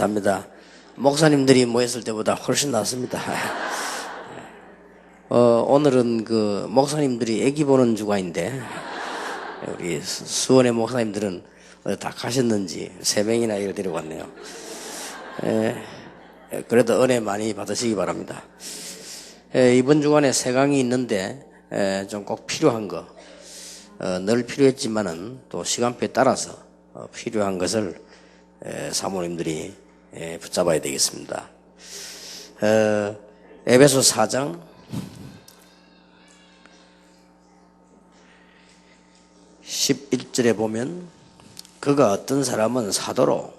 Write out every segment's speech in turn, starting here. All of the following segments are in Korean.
감사합니다. 목사님들이 모였을 때보다 훨씬 낫습니다. 오늘은 그 목사님들이 애기 보는 주간인데 우리 수원의 목사님들은 다 가셨는지 3명이나 이걸 데리고 왔네요. 그래도 은혜 많이 받으시기 바랍니다. 이번 주간에 3강이 있는데 좀 꼭 필요한 거, 늘 필요했지만은 또 시간표에 따라서 필요한 것을 사모님들이 붙잡아야 되겠습니다. 에베소 4장 11절에 보면 그가 어떤 사람은 사도로,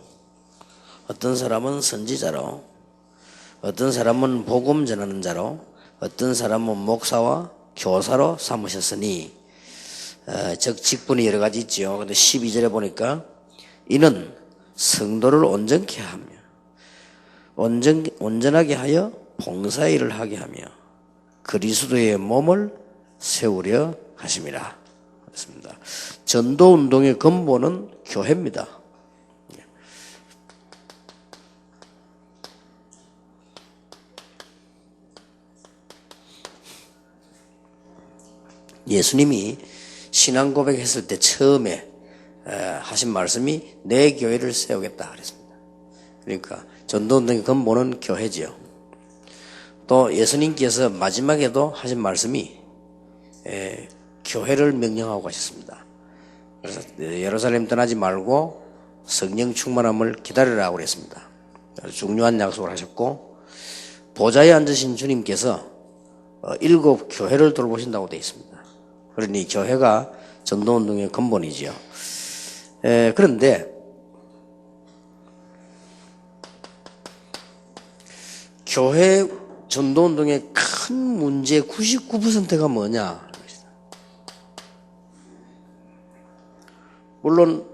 어떤 사람은 선지자로, 어떤 사람은 복음 전하는 자로, 어떤 사람은 목사와 교사로 삼으셨으니, 즉 직분이 여러 가지 있죠. 근데 12절에 보니까 이는 성도를 온전케 하며 온전하게 하여 봉사일을 하게 하며 그리스도의 몸을 세우려 하심이라. 그렇습니다. 전도운동의 근본은 교회입니다. 예수님이 신앙 고백했을 때 처음에 하신 말씀이 내 교회를 세우겠다 그랬습니다. 그러니까 전도운동의 근본은 교회지요. 또 예수님께서 마지막에도 하신 말씀이 교회를 명령하고 가셨습니다. 그래서 예루살렘 떠나지 말고 성령 충만함을 기다리라고 그랬습니다. 중요한 약속을 하셨고 보좌에 앉으신 주님께서 7 교회를 돌보신다고 되어 있습니다. 그러니 교회가 전도운동의 근본이지요. 그런데 교회 전도운동의 큰 문제 99%가 뭐냐? 물론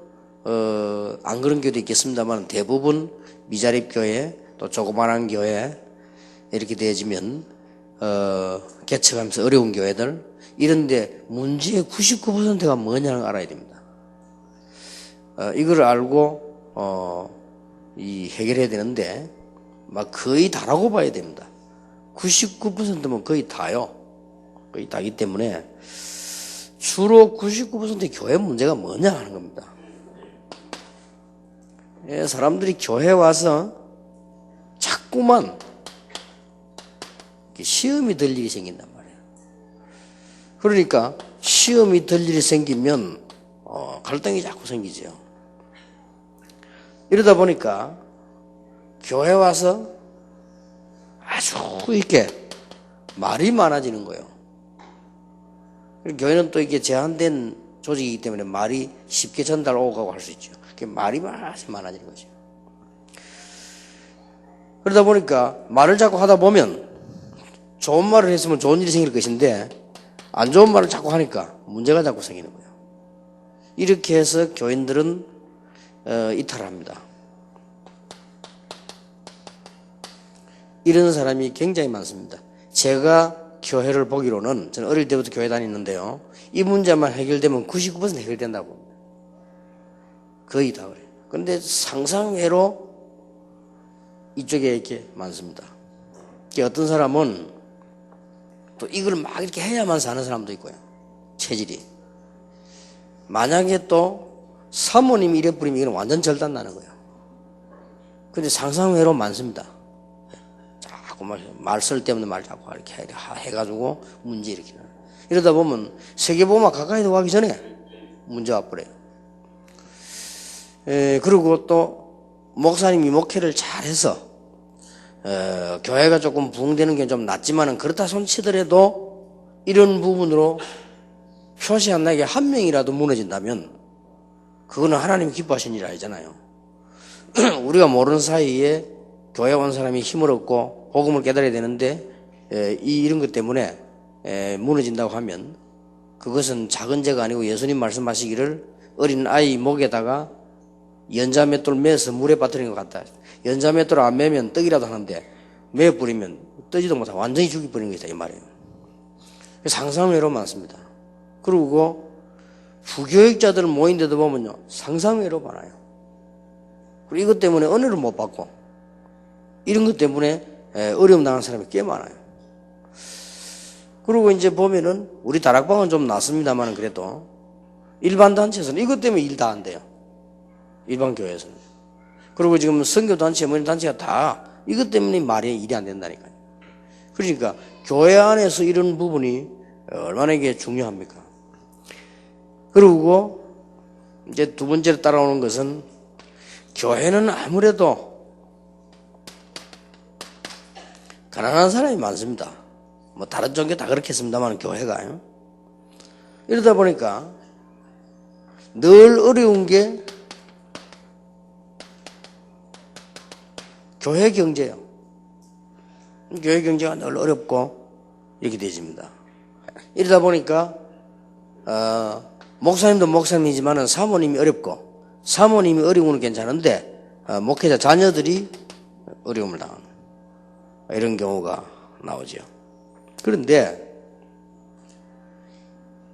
안 그런 교회도 있겠습니다만 대부분 미자립 교회 또 조그마한 교회 이렇게 되어지면 개척하면서 어려운 교회들 이런데 문제의 99%가 뭐냐는 알아야 됩니다. 이걸 알고 해결해야 되는데 막 거의 다라고 봐야 됩니다. 99%면 거의 다요. 거의 다기 때문에 주로 99%의 교회 문제가 뭐냐 하는 겁니다. 사람들이 교회 와서 자꾸만 시험이 들 일이 생긴단 말이에요. 그러니까 시험이 들 일이 생기면 갈등이 자꾸 생기죠. 이러다 보니까 교회 와서 아주 이렇게 말이 많아지는 거예요. 교회는 또 이게 제한된 조직이기 때문에 말이 쉽게 전달 오고 가고 할 수 있죠. 말이 많아지는 거죠. 그러다 보니까 말을 자꾸 하다 보면 좋은 말을 했으면 좋은 일이 생길 것인데 안 좋은 말을 자꾸 하니까 문제가 자꾸 생기는 거예요. 이렇게 해서 교인들은 이탈합니다. 이런 사람이 굉장히 많습니다. 제가 교회를 보기로는 저는 어릴 때부터 교회 다니는데요. 이 문제만 해결되면 99% 해결된다고 봅니다. 거의 다 그래요. 그런데 상상외로 이쪽에 이렇게 많습니다. 어떤 사람은 또 이걸 막 이렇게 해야만 사는 사람도 있고요. 체질이. 만약에 또 사모님이 이래 뿌리면 이건 완전 절단 나는 거예요. 근데 상상외로 많습니다. 자꾸 말 쓸 데 없는 말 자꾸 이렇게 해가지고 문제 일으키는. 이러다 보면 세계보험학 가까이 가기 전에 문제 와버려요. 그리고 또 목사님이 목회를 잘해서 교회가 조금 부흥되는 게 좀 낫지만은 그렇다 손치더라도 이런 부분으로 표시 안 나게 한 명이라도 무너진다면 그거는 하나님이 기뻐하시는 일 아니잖아요. 우리가 모르는 사이에 교회 온 사람이 힘을 얻고 복음을 깨달아야 되는데 이런 것 때문에 무너진다고 하면 그것은 작은 죄가 아니고 예수님 말씀하시기를 어린 아이 목에다가 연자맷돌 매서 물에 빠뜨리는 것 같다. 연자맷돌 안 매면 떡이라도 하는데 매 뿌리면 뜨지도 못하고 완전히 죽여버리는 것이다 이 말이에요. 상상외로 많습니다. 그리고 부교육자들 모인 데도 보면요 상상외로 많아요. 그리고 이것 때문에 은혜를 못 받고 이런 것 때문에 어려움 당하는 사람이 꽤 많아요. 그리고 이제 보면은 우리 다락방은 좀 낫습니다만 그래도 일반 단체에서는 이것 때문에 일 다 안 돼요. 일반 교회에서는. 그리고 지금 선교단체, 모임 단체가 다 이것 때문에 말이 일이 안 된다니까요. 그러니까 교회 안에서 이런 부분이 얼마나 이게 중요합니까? 그리고 이제 두 번째로 따라오는 것은 교회는 아무래도 가난한 사람이 많습니다. 뭐 다른 종교 다 그렇겠습니다만 교회가. 이러다 보니까 늘 어려운 게 교회 경제예요. 교회 경제가 늘 어렵고 이렇게 되집니다. 이러다 보니까 목사님도 목사님이지만은 사모님이 어렵고 사모님이 어려운 건 괜찮은데 목회자 자녀들이 어려움을 당하는 이런 경우가 나오죠. 그런데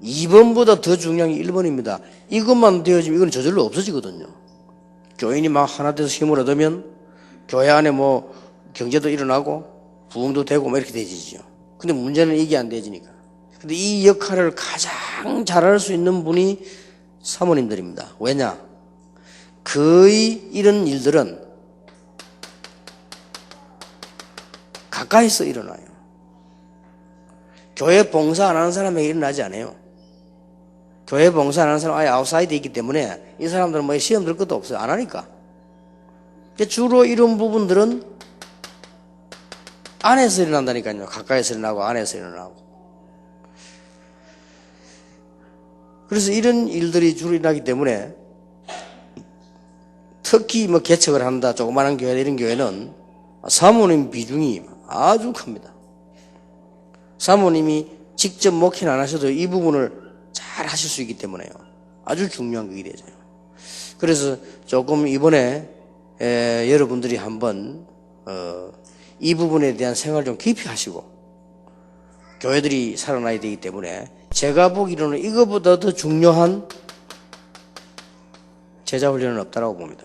2번보다 더 중요한 게 1번입니다. 이것만 되어지면 이건 저절로 없어지거든요. 교인이 막 하나 돼서 힘을 얻으면 교회 안에 뭐 경제도 일어나고 부흥도 되고 뭐 이렇게 되지죠. 근데 문제는 이게 안 되지니까. 근데 이 역할을 가장 잘할 수 있는 분이 사모님들입니다. 왜냐? 거의 이런 일들은 가까이서 일어나요. 교회 봉사 안 하는 사람에게 일어나지 않아요. 교회 봉사 안 하는 사람 아예 아웃사이드에 있기 때문에 이 사람들은 뭐 시험 들 것도 없어요. 안 하니까. 주로 이런 부분들은 안에서 일어난다니까요. 가까이서 일어나고 안에서 일어나고. 그래서 이런 일들이 주로 일어나기 때문에 특히 뭐 개척을 한다 조그마한 교회 이런 교회는 사모님 비중이 아주 큽니다. 사모님이 직접 목회는 안 하셔도 이 부분을 잘 하실 수 있기 때문에요. 아주 중요한 것이 되죠. 그래서 조금 이번에 여러분들이 한번 이 부분에 대한 생활을 좀 깊이 하시고 교회들이 살아나야 되기 때문에 제가 보기로는 이거보다 더 중요한 제자훈련은 없다고 봅니다.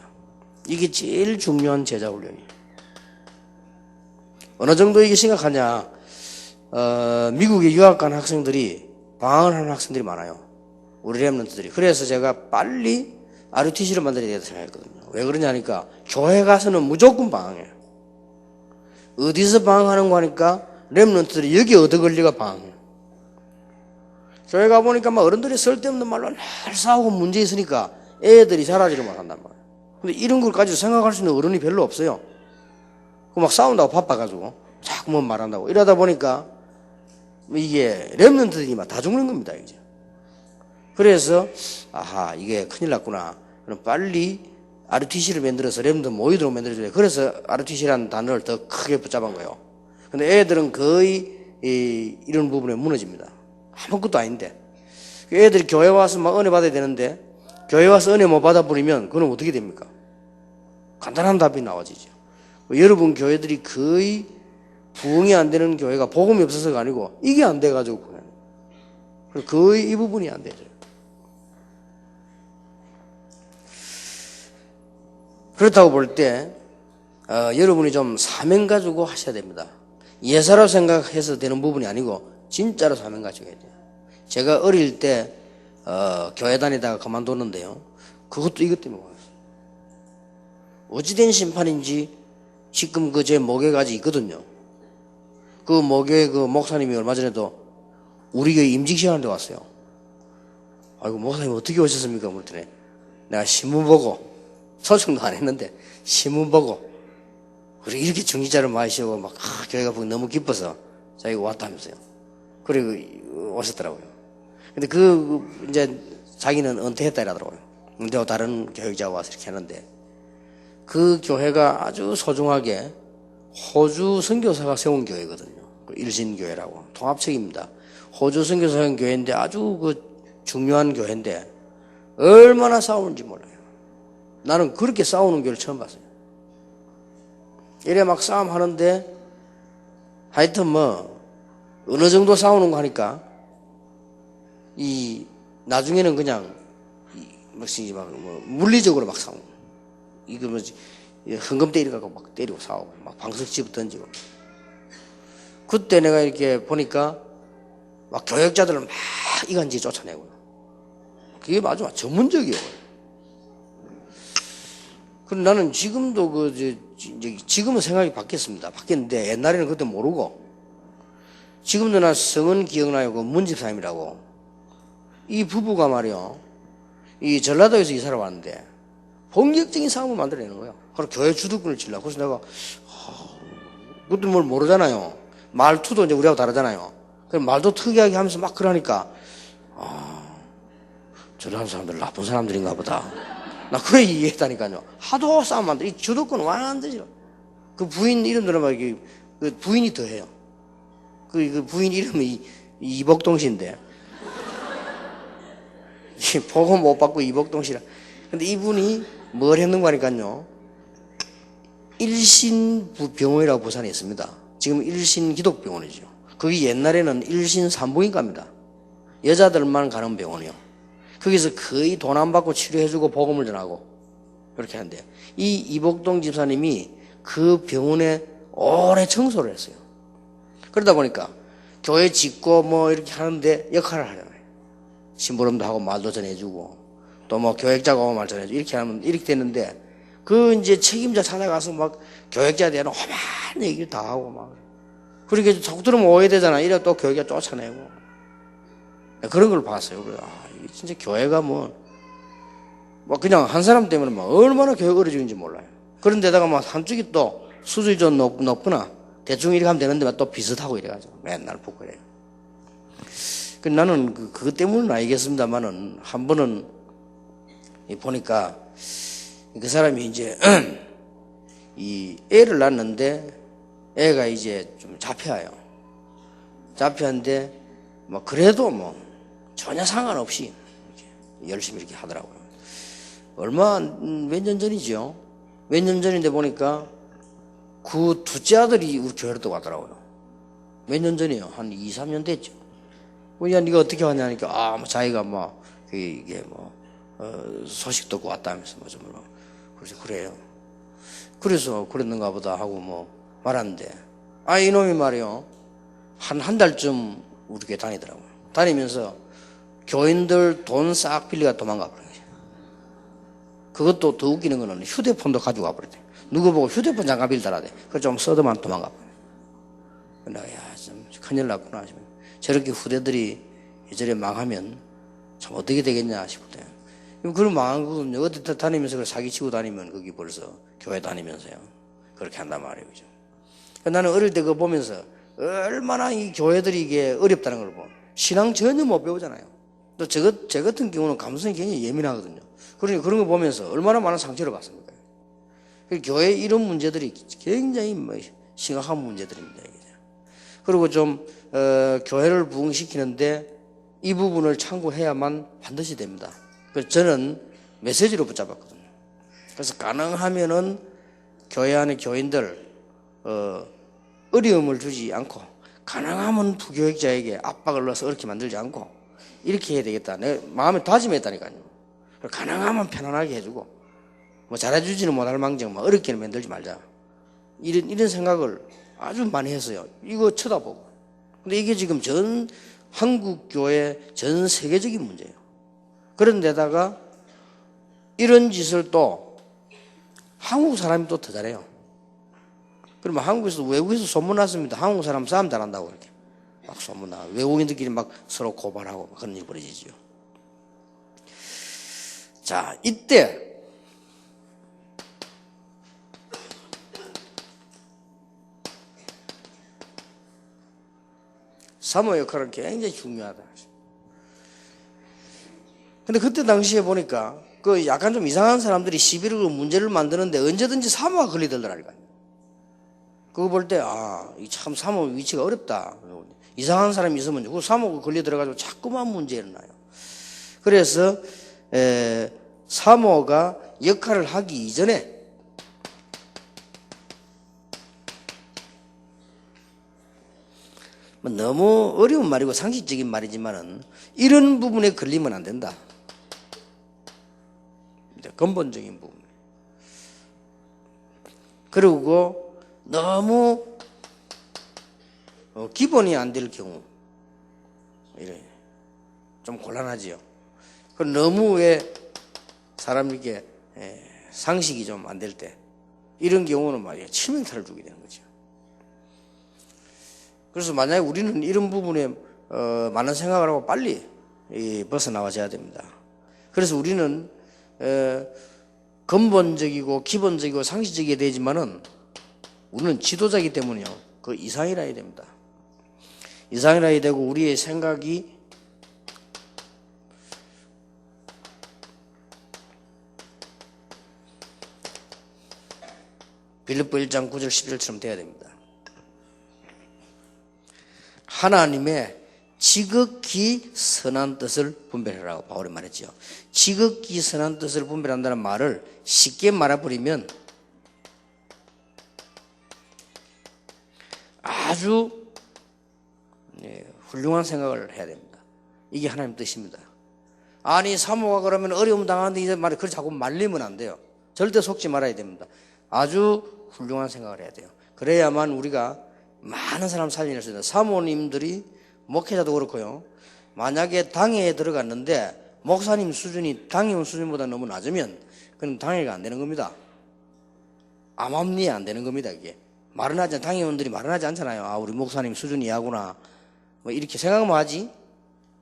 이게 제일 중요한 제자훈련이에요. 어느 정도 이게 심각하냐? 미국에 유학 간 학생들이 방황을 하는 학생들이 많아요. 우리 랩런트들이. 그래서 제가 빨리 RUTC를 만들어야 되겠다 생각했거든요. 왜 그러냐니까 교회 가서는 무조건 방황해요. 어디서 방황하는 거 하니까 랩런트들이 여기 얻어 걸리가 방황해요. 교회 가보니까 막 어른들이 쓸데없는 말로 늘 싸우고 문제 있으니까 애들이 자라지를 못한단 말이에요. 근데 이런 걸 가지고 생각할 수 있는 어른이 별로 없어요. 막 싸운다고 바빠가지고 자꾸 뭐 말한다고 이러다 보니까 이게 랩런트들이 막 다 죽는 겁니다. 이제. 그래서 아하 이게 큰일 났구나. 그럼 빨리 RUTC를 만들어서 랩런트 모이도록 만들어줘야 돼. 그래서 RUTC라는 단어를 더 크게 붙잡은 거예요. 근데 애들은 거의 이런 부분에 무너집니다. 아무것도 아닌데 애들이 교회 와서 막 은혜 받아야 되는데 교회 와서 은혜 못 받아버리면 그건 어떻게 됩니까? 간단한 답이 나와지죠. 여러분 교회들이 거의 부흥이 안 되는 교회가 복음이 없어서가 아니고 이게 안 돼가지고 거의 이 부분이 안 되죠. 그렇다고 볼 때 여러분이 좀 사명 가지고 하셔야 됩니다. 예사로 생각해서 되는 부분이 아니고 진짜로 사명 가지고 해야 돼요. 제가 어릴 때 교회 다니다가 그만뒀는데요. 그것도 이것 때문에 왔어요. 어찌된 심판인지 지금 제 목에까지 있거든요. 그 목에 그 목사님이 얼마 전에도 우리 교회 임직 시간에 왔어요. 아이고 목사님 어떻게 오셨습니까? 그랬더니 내가 신문 보고 소청도 안 했는데 신문 보고 우리 이렇게 중지자를 마시고 막 교회가 너무 기뻐서 자기가 왔다면서요. 그리고 오셨더라고요. 근데 이제 자기는 은퇴했다 이러더라고요. 은퇴하고 다른 교육자가 와서 이렇게 하는데 그 교회가 아주 소중하게 호주 선교사가 세운 교회거든요. 일신교회라고 통합책입니다. 호주 선교사가 세운 교회인데 아주 중요한 교회인데 얼마나 싸우는지 몰라요. 나는 그렇게 싸우는 교회를 처음 봤어요. 이래 막 싸움하는데 하여튼 뭐 어느 정도 싸우는 거 하니까 나중에는 그냥 물리적으로 막 싸우고 이거 뭐지 헌금 때리고 막 때리고 싸우고 막 방석 집어 던지고. 그때 내가 이렇게 보니까 막 교역자들을 막 이간질에 쫓아내고요. 그게 아주 전문적이에요. 그럼 나는 지금도 지금은 생각이 바뀌었습니다. 바뀌었는데 옛날에는 그때 모르고, 지금도 나 성은 기억나요. 그 문집사님이라고. 이 부부가 말이요, 이 전라도에서 이사를 왔는데 본격적인 싸움을 만들어내는 거예요. 그래서 교회 주도권을 치려고. 그래서 내가 그것도 뭘 모르잖아요. 말투도 이제 우리하고 다르잖아요. 그래서 말도 특이하게 하면서 막 그러니까 저런 사람들 나쁜 사람들인가 보다. 나 그래 이해했다니까요. 하도 싸움 만들어. 이 주도권 완전히 그 부인 이름들은 막 이게 그 부인이 더해요. 그 부인 이름이 이복동 씨인데 보고 못 받고 이복동 씨라. 근데 이분이 뭘 했는가 하니까요, 일신병원이라고 부산에 있습니다. 지금 일신기독병원이죠. 그게 옛날에는 일신산부인과입니다. 여자들만 가는 병원이요. 거기서 거의 돈 안 받고 치료해주고 복음을 전하고 그렇게 하는데, 이 이복동 집사님이 그 병원에 오래 청소를 했어요. 그러다 보니까 교회 짓고 뭐 이렇게 하는데 역할을 하잖아요. 심부름도 하고 말도 전해주고 또 뭐 교역자가 오고 말 전해주고 이렇게 하면 이렇게 됐는데, 그 이제 책임자 찾아가서 막 교역자에 대한 험한 얘기를 다 하고 막, 그러니까 자꾸 들으면 오해되잖아. 이래 또 교역자 쫓아내고 그런 걸 봤어요. 그래, 이게 진짜 교회가 뭐 그냥 한 사람 때문에 막 얼마나 교회가 어려지는지 몰라요. 그런데다가 막 한쪽이 또 수준이 좀 높거나 대충 이렇게 하면 되는데 또 비슷하고 이래가지고 맨날 붙고 이래요. 나는 그것 때문은 알겠습니다만은, 한 번은 보니까 그 사람이 이제 이 애를 낳았는데 애가 이제 좀 잡혀요. 잡혔는데 뭐 그래도 뭐 전혀 상관없이 열심히 이렇게 하더라고요. 몇 년 전이죠. 몇 년 전인데 보니까 그 둘째 아들이 우리 교회로 또 왔더라고요. 몇 년 전이에요. 한 2, 3년 됐죠. 야, 네가 어떻게 왔냐니까, 뭐 자기가 뭐 이게 뭐 소식 듣고 왔다면서 뭐 좀. 그래서 그래요. 그래서 그랬는가 보다 하고 뭐 말하는데, 이놈이 말이요, 한 달쯤 우리 교회 다니더라고요. 다니면서 교인들 돈 싹 빌려가 도망가 버린 거죠. 그것도 더 웃기는 거는 휴대폰도 가지고 가버렸대. 누구 보고 휴대폰 장갑 빌더라대. 그걸 좀 써도만 도망가 버려. 내가 좀 큰일 났구나. 저렇게 후대들이 저래 망하면 참 어떻게 되겠냐 싶거든요. 그런 망한 거거든요. 어디 다니면서 사기치고 다니면 거기 벌써 교회 다니면서요. 그렇게 한단 말이에요. 그죠? 나는 어릴 때 그거 보면서 얼마나 이 교회들이 이게 어렵다는 걸 보고, 신앙 전혀 못 배우잖아요. 또 저 같은 경우는 감성이 굉장히 예민하거든요. 그러니까 그런 거 보면서 얼마나 많은 상처를 받습니까? 교회 이런 문제들이 굉장히 심각한 문제들입니다. 그리고 좀 교회를 부흥시키는데 이 부분을 참고해야만 반드시 됩니다. 그래서 저는 메시지로 붙잡았거든요. 그래서 가능하면은 교회 안의 교인들 어려움을 주지 않고, 가능하면 부교역자에게 압박을 넣어서 어렵게 만들지 않고 이렇게 해야 되겠다. 내 마음에 다짐했다니까요. 가능하면 편안하게 해주고, 뭐 잘해주지는 못할 망정 막 어렵게는 만들지 말자. 이런 생각을 아주 많이 했어요. 이거 쳐다보고. 근데 이게 지금 전 한국 교회 전 세계적인 문제예요. 그런데다가 이런 짓을 또 한국 사람이 또 더 잘해요. 그러면 한국에서, 외국에서 소문났습니다. 한국 사람 싸움 잘한다고 이렇게 막 소문나. 외국인들끼리 막 서로 고발하고 그런 일이 벌어지죠. 자, 이때 사모 역할은 굉장히 중요하다. 근데 그때 당시에 보니까 그 약간 좀 이상한 사람들이 시비를 문제를 만드는데 언제든지 사모가 걸리더라니까요. 그거 볼 때, 참 사모 위치가 어렵다. 이상한 사람이 있으면 그 사모가 걸려 들어가지고 자꾸만 문제 일어나요. 그래서 사모가 역할을 하기 이전에 너무 어려운 말이고 상식적인 말이지만은 이런 부분에 걸리면 안 된다. 근본적인 부분. 그리고 너무 기본이 안 될 경우 이래 좀 곤란하지요. 그럼 너무 왜 사람에게 상식이 좀 안 될 때 이런 경우는 말이에요 치명타를 주게 되는 거죠. 그래서 만약에 우리는 이런 부분에 많은 생각을 하고 빨리 벗어나와줘야 됩니다. 그래서 우리는 근본적이고 기본적이고 상식적이게 되지만은 우리는 지도자이기 때문에요. 그 이상이라 해야 됩니다. 이상이라 해야 되고 우리의 생각이 빌립보 1장 9절 11절처럼 돼야 됩니다. 하나님의 지극히 선한 뜻을 분별하라고 바울이 말했죠. 지극히 선한 뜻을 분별한다는 말을 쉽게 말해버리면 아주 훌륭한 생각을 해야 됩니다. 이게 하나님 뜻입니다. 아니 사모가 그러면 어려움 당하는데 이제 말이 그걸 자꾸 말리면 안 돼요. 절대 속지 말아야 됩니다. 아주 훌륭한 생각을 해야 돼요. 그래야만 우리가 많은 사람 살려낼 수 있다. 사모님들이 목회자도 그렇고요. 만약에 당회에 들어갔는데 목사님 수준이 당회원 수준보다 너무 낮으면 그럼 당회가 안 되는 겁니다. 암암리에 안 되는 겁니다. 이게 말은 하지 당회원들이 말은 하지 않잖아요. 아 우리 목사님 수준이 이하구나 뭐 이렇게 생각만 하지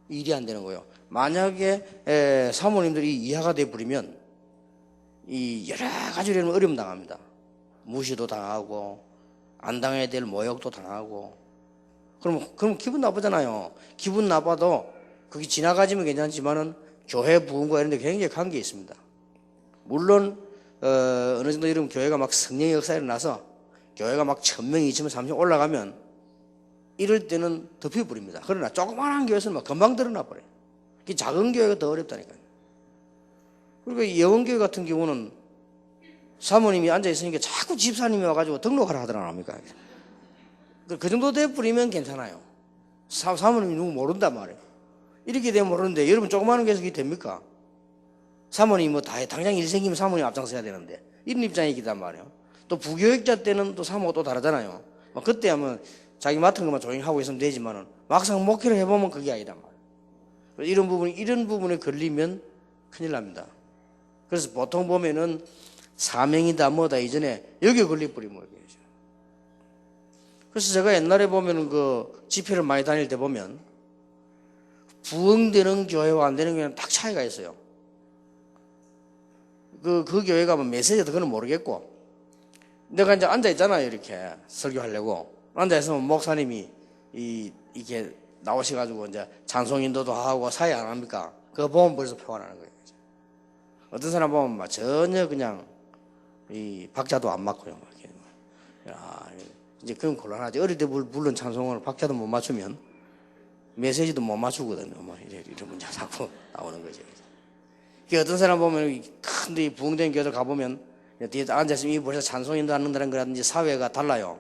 일이 안 되는 거예요. 만약에 사모님들이 이하가 돼 버리면 이 여러 가지로 어려움 당합니다. 무시도 당하고 안 당해야 될 모욕도 당하고 그럼 기분 나쁘잖아요. 기분 나빠도 그게 지나가지면 괜찮지만은 교회 부흥과 이런 데 굉장히 관계 있습니다. 물론 어느 정도 이러면 교회가 막 성령의 역사가 일어나서 교회가 막 1000명, 2000명, 3000명 올라가면 이럴 때는 덮여버립니다. 그러나 조그마한 교회에서는 막 금방 드러나 버려요. 작은 교회가 더 어렵다니까요. 그리고 예원교회 같은 경우는 사모님이 앉아있으니까 자꾸 집사님이 와가지고 등록하라 하더랍니까? 그 정도 돼버리면 괜찮아요. 사모님이 누구 모른단 말이에요. 이렇게 되면 모르는데 여러분 조그마한 교회에서 그게 됩니까? 사모님이 뭐 당장 일 생기면 사모님 앞장서야 되는데 이런 입장이기 말이에요. 또 부교육자 때는 또 사모가 또 다르잖아요. 그때 하면 자기 맡은 것만 조용히 하고 있으면 되지만은 막상 목회를 해보면 그게 아니단 말이에요. 이런 부분에 걸리면 큰일 납니다. 그래서 보통 보면은 사명이다 뭐다 이전에 여기에 걸려버리면 되죠. 그래서 제가 옛날에 보면은 그 집회를 많이 다닐 때 보면 부흥되는 교회와 안 되는 교회는 딱 차이가 있어요. 그 교회가 뭐 메시지도 그건 모르겠고 내가 이제 앉아 있잖아요. 이렇게 설교하려고 앉아 있으면 목사님이 이렇게 나오셔가지고 이제 찬송 인도도 하고 사회 안 합니까? 그거 보면 벌써 표가 나는 거예요. 어떤 사람 보면 막 전혀 그냥 이 박자도 안 맞고요. 야, 이제 그건 곤란하지. 어릴 때 물론 찬송을 박자도 못 맞추면 메시지도 못 맞추거든요. 뭐 이런 문제가 자꾸 나오는 거죠. 어떤 사람 보면 큰데 부흥된 교회들 가보면 뒤에 앉아있으면 이 벌써 찬송 인도하는 거라든지 사회가 달라요.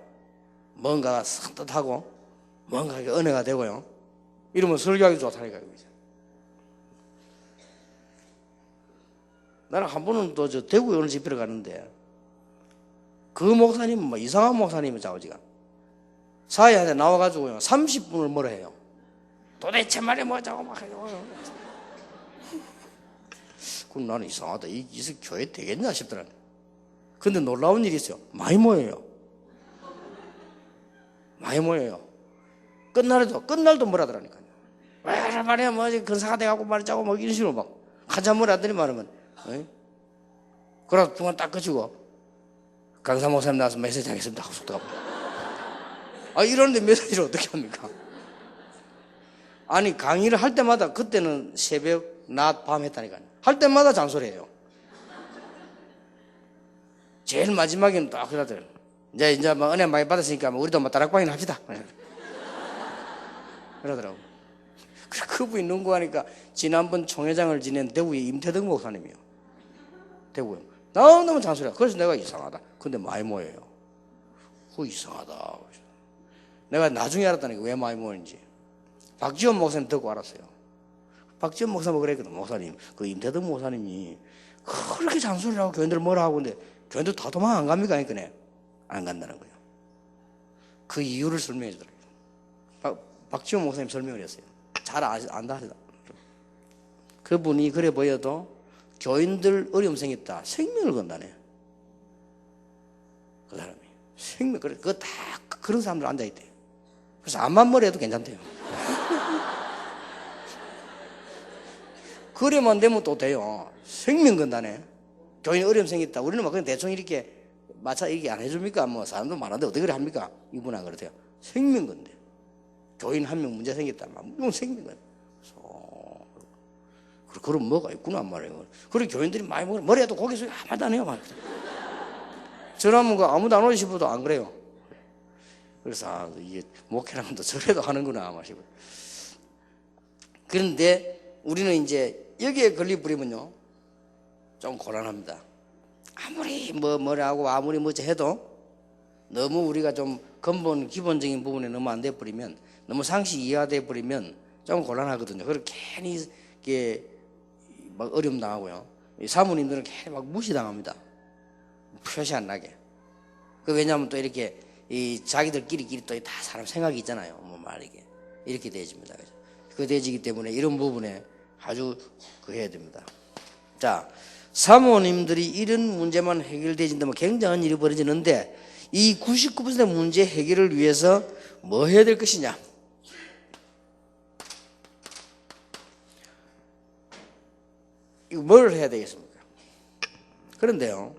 뭔가 산뜻하고 뭔가 은혜가 되고요. 이러면 설교하기 좋다니까요. 나는 한 번은 또 저 대구에 어느 집회를 갔는데 그 목사님은 뭐 이상한 목사님이 자오지가 사회한테 나와가지고요 30분을 뭐라 해요. 도대체 말이 뭐자고 막 해요. 그럼 나는 이상하다. 이 교회 되겠냐 싶더라. 근데 놀라운 일이 있어요. 많이 모여요. 많이 모여요. 끝날도 뭐라더라니까요. 왜 말이야 뭐 근사가 돼가고 말자고 뭐 이런 식으로 막 한참 뭐라더니 말하면 그러다 중간 딱 그치고 강사 목사님 나와서 메시지 하겠습니다 하고 속도가 이러는데 메시지를 어떻게 합니까? 아니 강의를 할 때마다 그때는 새벽 낮 밤 했다니까요. 할 때마다 잔소리해요. 제일 마지막에는 딱 그러더라고요. 이제 뭐 은혜 많이 받았으니까 뭐 우리도 뭐 다락방이나 합시다 그러더라고요. 그분이 농구하니까 지난번 총회장을 지낸 대구의 임태덕 목사님이요. 대구요. 너무 잔소리야. 그래서 내가 이상하다. 근데 많이 모여요. 이상하다. 내가 나중에 알았다니까 왜 많이 모이는지. 박지원 목사님 듣고 알았어요. 박지원 목사님 그랬거든. 목사님 그 임태덕 목사님이 그렇게 잔소리를 하고 교인들 뭐라 하고 근데 교인들 다 도망 안 갑니까? 그러니까 안 간다는 거예요. 그 이유를 설명해 주더라고요. 박지원 목사님 설명을 했어요. 잘 안다 하시다. 그분이 그래 보여도 교인들 어려움 생겼다. 생명을 건다네. 그 사람이. 생명, 그거 다 그런 사람들 앉아있대. 그래서 암만 머리 해도 괜찮대요. 그래만 되면 또 돼요. 생명 건다네. 교인 어려움 생겼다. 우리는 막 그냥 대충 이렇게 마차 얘기 안 해줍니까? 뭐 사람도 많은데 어떻게 그래 합니까? 이분은 그러세요. 생명 건데. 교인 한 명 문제 생겼다. 이건 생명 건데. 그런 뭐가 있구나 말이에요. 그래 교인들이 많이 먹으면 머리에도 고개 숙여 아무도 안 해요. 저라면 아무도 안 오지 싶어도 안 그래요. 그래서 이게 목회라면 또 저래도 하는구나 마시고. 그런데 우리는 이제 여기에 걸려버리면요 좀 곤란합니다. 아무리 뭐라고 아무리 뭐지 해도 너무 우리가 좀 근본 기본적인 부분에 너무 안 돼버리면, 너무 상시 이해돼 버리면 좀 곤란하거든요. 그리고 괜히 이게 막 어려움 당하고요. 사모님들은 괜히 막 무시당합니다. 표시 안 나게. 왜냐하면 또 이렇게 이 자기들끼리 또 다 사람 생각이 있잖아요. 뭐 말이게 이렇게 되어집니다. 그 되어지기 때문에 이런 부분에 아주 해야 됩니다. 자, 사모님들이 이런 문제만 해결되진다면 굉장한 일이 벌어지는데, 이 99%의 문제 해결을 위해서 뭐 해야 될 것이냐? 이거 뭘 해야 되겠습니까? 그런데요,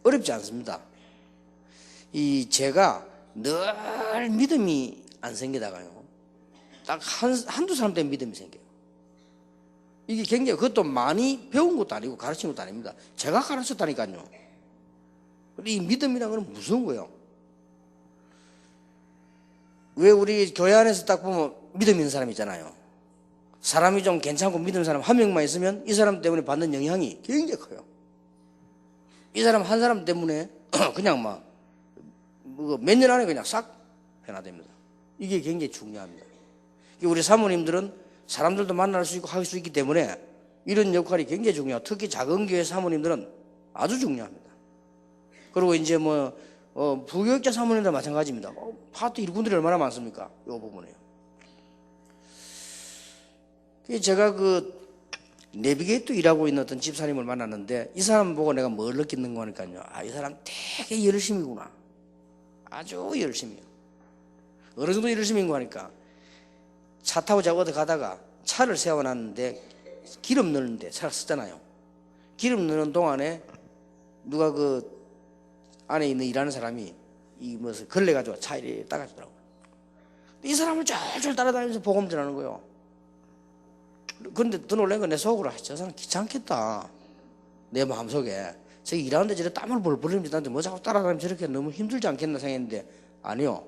어렵지 않습니다. 제가 늘 믿음이 안 생기다가요, 딱 한두 사람 때문에 믿음이 생겨요. 이게 굉장히, 그것도 많이 배운 것도 아니고 가르친 것도 아닙니다. 제가 가르쳤다니까요. 근데 이 믿음이라는 건 무서운 거예요. 왜 우리 교회 안에서 딱 보면 믿음 있는 사람 있잖아요. 사람이 좀 괜찮고 믿는 사람 한 명만 있으면 이 사람 때문에 받는 영향이 굉장히 커요. 이 사람 한 사람 때문에 그냥 막 몇 년 안에 그냥 싹 변화됩니다. 이게 굉장히 중요합니다. 우리 사모님들은 사람들도 만날 수 있고 할 수 있기 때문에 이런 역할이 굉장히 중요해요. 특히 작은 교회 사모님들은 아주 중요합니다. 그리고 이제 부교육자 사모님도 마찬가지입니다. 파트 일꾼들이 얼마나 많습니까? 이 부분에요. 제가 내비게이터 일하고 있는 어떤 집사님을 만났는데, 이 사람 보고 내가 뭘 느끼는 거니까요. 이 사람 되게 열심이구나. 아주 열심이요. 어느 정도 열심인 거니까, 차 타고 제가 어디 가다가 차를 세워놨는데 기름 넣는데 차를 쓰잖아요. 기름 넣는 동안에 누가 안에 있는 일하는 사람이 걸레가지고 차 이렇게 따가주더라고요. 이 사람을 쫄쫄 따라다니면서 복음 전하는 거예요. 그런데 더 놀란 건 내 속으로, 저 사람 귀찮겠다. 내 마음속에 저 일하는데 저래 땀을 벌벌 흘리면서 뭐 자꾸 따라다니면 저렇게 너무 힘들지 않겠나 생각했는데, 아니요.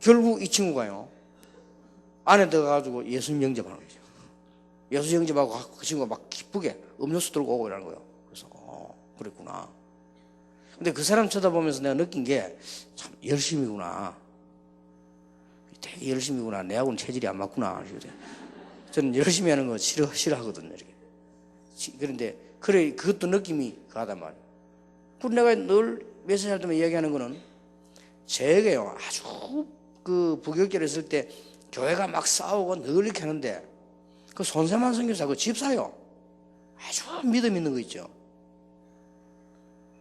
결국 이 친구가요, 안에 들어가가지고 예수님 영접하는 거죠. 예수 영접하고 그 친구가 막 기쁘게 음료수 들고 오고 이러는 거예요. 그래서 그랬구나. 근데 그 사람 쳐다보면서 내가 느낀 게, 참 열심이구나. 되게 열심이구나. 내하고는 체질이 안 맞구나. 저는 열심히 하는 거 싫어하거든요. 이렇게. 그런데 그래, 그것도 느낌이 가단 말이에요. 그리고 내가 늘 몇십 살 동안 이야기하는 거는, 제게요, 아주 부교육자를 있을 때 교회가 막 싸우고 늘 이렇게 하는데, 손세만 선교사 집사요, 아주 믿음 있는 거 있죠.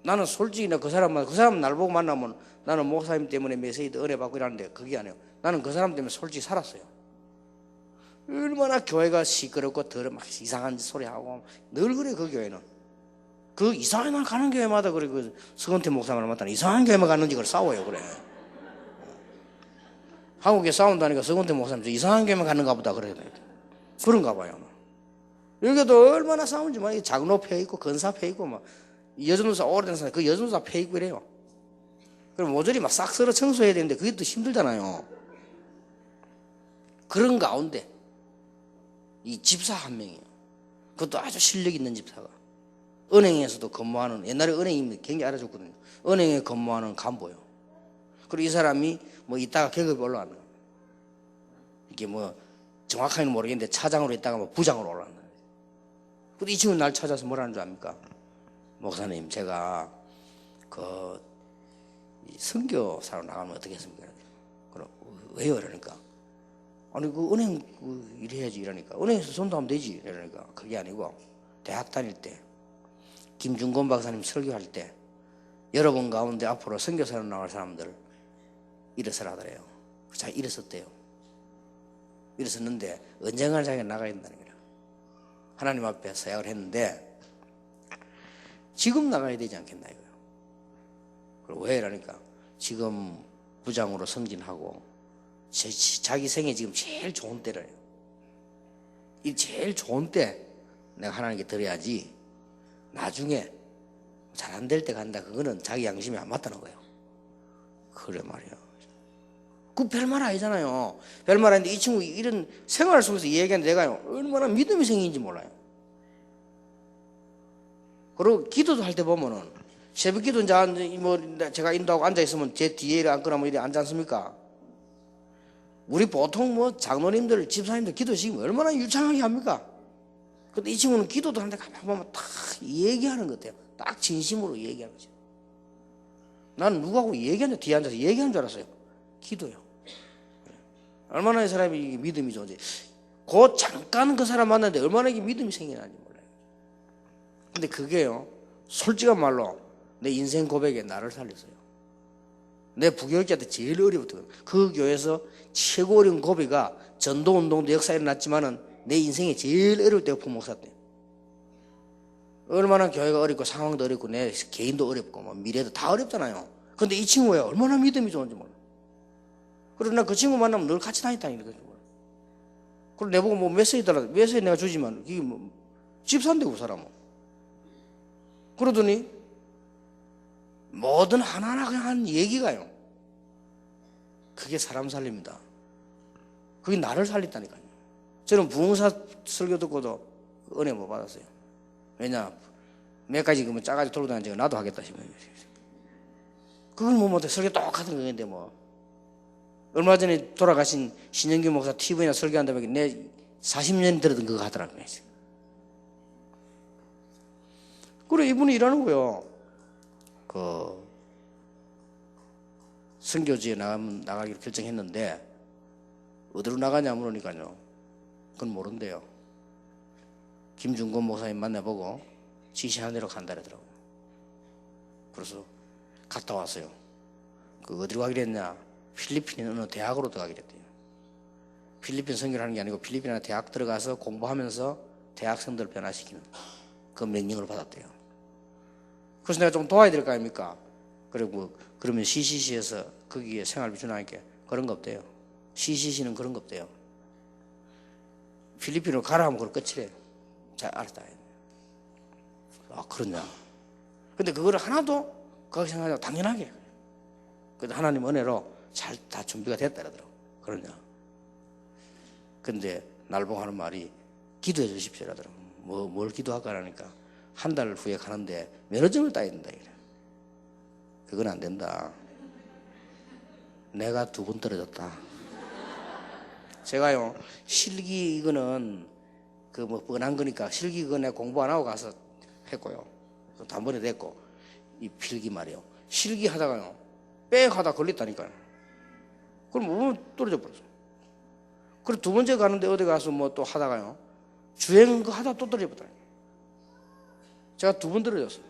나는 솔직히 그 사람 날 보고 만나면 나는 목사님 때문에 메시지도 은혜 받고 이러는데, 그게 아니에요. 나는 그 사람 때문에 솔직히 살았어요. 얼마나 교회가 시끄럽고 더러 막 이상한 소리하고 늘 그래. 그 교회는 이상한 날 가는 교회마다 그래. 서건태 목사만 만나면 이상한 교회만 갔는지 그걸 싸워요. 그래. 한국에 싸운다니까 서건태 목사님 이상한 교회만 갔는가 보다 그래. 그런가 봐요. 여기도 얼마나 싸운지 막 장로 펴 있고 건사 펴 있고 막 여전도사 오래된 사람 여전도사 펴 있고 이래요. 그럼 모조리 막 싹 썰어 청소해야 되는데 그게 또 힘들잖아요. 그런 가운데 이 집사 한 명이에요. 그것도 아주 실력 있는 집사가 은행에서도 근무하는, 옛날에 은행이 굉장히 알아줬거든요. 은행에 근무하는 간부요. 그리고 이 사람이 이따가 계급이 올라가는 거예요. 이게 정확하게는 모르겠는데 차장으로 있다가 부장으로 올라가는 거예요. 근데 이 친구는 날 찾아서 뭐라는 줄 압니까? 목사님, 제가 선교사로 나가면 어떻겠습니까? 그럼 왜요? 이러니까 아니 그 은행 일해야지 이러니까 은행에서 전도하면 되지 이러니까 그게 아니고 대학 다닐 때 김중곤 박사님 설교할 때 여러분 가운데 앞으로 선교사로 나갈 사람들 일어서라 하더래요. 자 일어섰대요. 일어섰는데 언젠가 자기가 나가야 된다는 거예요. 하나님 앞에 서약을 했는데 지금 나가야 되지 않겠나 이거예요. 그리고 왜 이러니까 지금 부장으로 승진하고 자기 생에 지금 제일 좋은 때래요. 이 제일 좋은 때 내가 하나님께 드려야지 나중에 잘 안 될 때 간다 그거는 자기 양심이 안 맞다는 거예요. 그래 말이야. 그 별말 아니잖아요. 별말 아닌데 이 친구 이런 생활 속에서 얘기하는데 내가 얼마나 믿음이 생긴지 몰라요. 그리고 기도도 할 때 보면은 새벽 기도 이제 뭐 제가 인도하고 앉아 있으면 제 뒤에 앉거나 뭐 이래 앉지 않습니까? 우리 보통 뭐 장로님들 집사님들 기도 시키면 얼마나 유창하게 합니까? 근데 이 친구는 기도도 하는데 가만 보면 딱 얘기하는 것 같아요. 딱 진심으로 얘기하는 거죠. 나는 누구하고 얘기하는데 뒤에 앉아서 얘기하는 줄 알았어요. 기도요. 얼마나 이 사람이 믿음이 좋은지. 그 잠깐 그 사람 만났는데 얼마나 이게 믿음이 생기는지 몰라요. 근데 그게요, 솔직한 말로 내 인생 고백에 나를 살렸어요. 내 부교육자 때 제일 어려웠던 그 교회에서 최고 어려운 고비가 전도운동도 역사에 일어났지만은 내 인생에 제일 어려울 때가 부목사 때. 얼마나 교회가 어렵고 상황도 어렵고 내 개인도 어렵고 뭐 미래도 다 어렵잖아요. 근데 이 친구가 얼마나 믿음이 좋은지 몰라. 그래서 나 그 친구 만나면 늘 같이 다니다니는 거지. 그리고 내보고 뭐 메시지 달라. 메시지 내가 주지만 이게 뭐 집사인데 그 사람은. 그러더니 뭐든 하나하나 그냥 한 얘기가요. 그게 사람 살립니다. 그게 나를 살렸다니까요. 저는 부흥사 설교 듣고도 은혜 못 받았어요. 왜냐, 몇 가지 그러면 짜가지고 돌고 다니는 나도 하겠다 싶어요. 그걸 뭐 못해. 설교 똑같은 거인데 뭐. 얼마 전에 돌아가신 신영규 목사 TV나 설교한다며 내 40년 들었던 그거 하더라고요. 그래, 이분이 일하는 거요. 그, 선교지에 나가기로 결정했는데, 어디로 나가냐 물으니까요. 그건 모른대요. 김중곤 목사님 만나보고 지시한 대로 간다 그러더라고요. 그래서 갔다 왔어요. 그 어디로 가기로 했냐? 필리핀 어느 대학으로 들어가기로 했대요. 필리핀 선교를 하는 게 아니고 필리핀 대학 들어가서 공부하면서 대학생들을 변화시키는 그 명령을 받았대요. 그래서 내가 좀 도와야 될 거 아닙니까? 그리고 그러면 CCC에서 거기에 생활비 주나니까 그런 거 없대요. CCC는 그런 거 없대요. 필리핀으로 가라 하면 그걸 끝이래요. 자, 알았다. 아, 그러냐. 근데 그거를 하나도 그렇게 생각하고 당연하게. 근데 하나님 은혜로 잘 다 준비가 됐다 그러더라고. 그러냐. 근데 날 보고 하는 말이 기도해 주십시오 그러더라고. 뭘 기도할까 하니까 한 달 후에 가는데 면허증을 따야 된다. 이래. 그건 안 된다. 내가 2번 떨어졌다. 제가요, 실기 이거는 그 뭐 뻔한 거니까 실기 그거 내가 공부 안 하고 가서 했고요. 단번에 됐고, 이 필기 말이요. 실기 하다가요, 빽 하다 걸렸다니까요. 그럼 뭐 떨어져 버렸어. 그리고 2번째 가는데 어디 가서 뭐 또 하다가요, 주행 그 하다 또 떨어져 버렸다니까요. 제가 2번 떨어졌어요.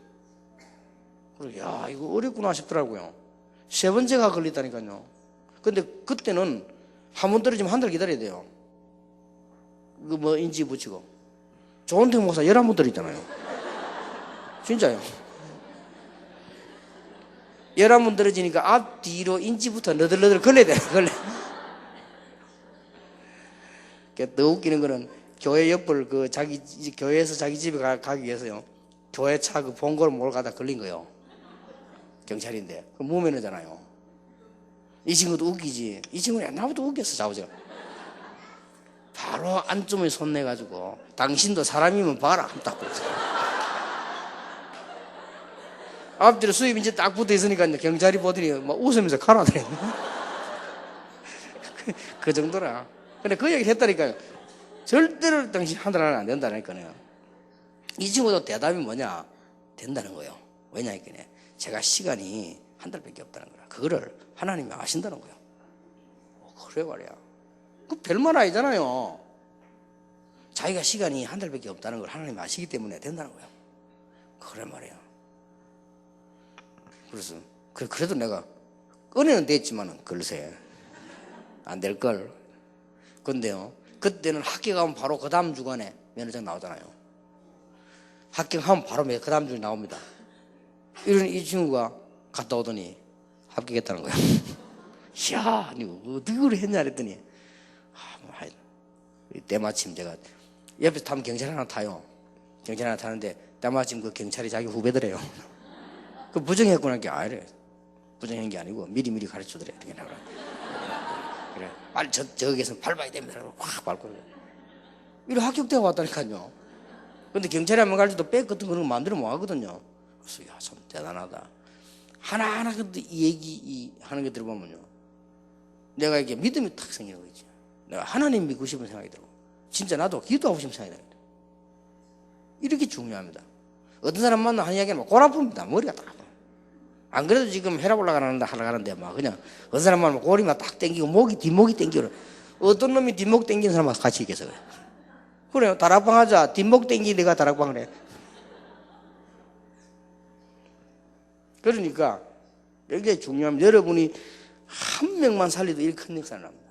그래서 야, 이거 어렵구나 싶더라고요. 3번째가 걸렸다니까요. 근데 그때는 한 번 떨어지면 한 달 기다려야 돼요. 그 뭐 인지 붙이고. 조은택 목사 11번 떨어졌잖아요. 진짜요. 11번 떨어지니까 앞 뒤로 인지부터 너덜너덜 걸려야 돼. 걸려. 더 웃기는 거는 교회 옆을 그 자기 교회에서 자기 집에 가기 위해서요, 교회 차 그 본거를 몰고 가다 걸린 거예요. 경찰인데 그 무면허잖아요. 이 친구도 웃기지. 이 친구는 옛날부터 웃겼어. 자우지가 바로 안쪽에 손 내가지고 당신도 사람이면 봐라 딱 보고 앞뒤로 수입 이제 딱 붙어 있으니까 경찰이 보더니 막 웃으면서 가라더래. 그 정도라. 근데 그 얘기를 했다니까요. 절대로 당신 하늘나라는 안 된다니까요. 이 친구도 대답이 뭐냐? 된다는 거예요. 왜냐니까 제가 시간이 한 달밖에 없다는 거야. 그거를 하나님이 아신다는 거야. 그래 말이야. 그 별말 아니잖아요. 자기가 시간이 한 달밖에 없다는 걸 하나님이 아시기 때문에 된다는 거야. 그래 말이야. 그래서 그래도 내가 은혜는 됐지만은 글쎄 안 될 걸. 근데요, 그때는 합격하면 바로 그 다음 주간에 면허증 나오잖아요. 합격하면 바로 그 다음 주에 나옵니다. 이런 이 친구가 갔다 오더니 합격했다는 거야. 이야, 니 어떻게 그래 했냐 그랬더니 때마침 제가 옆에서 타면 경찰 하나 타요. 경찰 하나 타는데 때마침 그 경찰이 자기 후배더래요. 그 부정했구나 게 아니래. 부정한 게 아니고 미리 가르쳐드려. 그래, 빨리 저기에서 밟아야 됩니다. 확 밟고 이래 합격되어 왔다니까요. 근데 경찰에 한번 갈 때도 백 같은 그런 거 만들어 못 하거든요. 그래서 야, 참 대단하다. 하나하나 근데 이 얘기 하는 게 들어보면요, 내가 이게 믿음이 탁 생기는 거지. 내가 하나님 믿고 싶은 생각이 들고, 진짜 나도 기도하고 싶은 생각이 듭니다. 이렇게 중요합니다. 어떤 사람 만나 하는 이야기는 막 골 아픕니다. 머리가 딱 아파. 안 그래도 지금 혈압 올라가는데 하러 가는데 막 그냥 어떤 사람 만나면 골이 막 딱 땡기고 뒷목이 땡기고, 어떤 놈이 뒷목 땡기는 사람하고 같이 있겠어. 그래요. 다락방 하자. 뒷목 땡기 내가 다락방을 해. 그러니까 굉장히 중요합니다. 여러분이 한 명만 살리도 일 큰 역사를 합니다.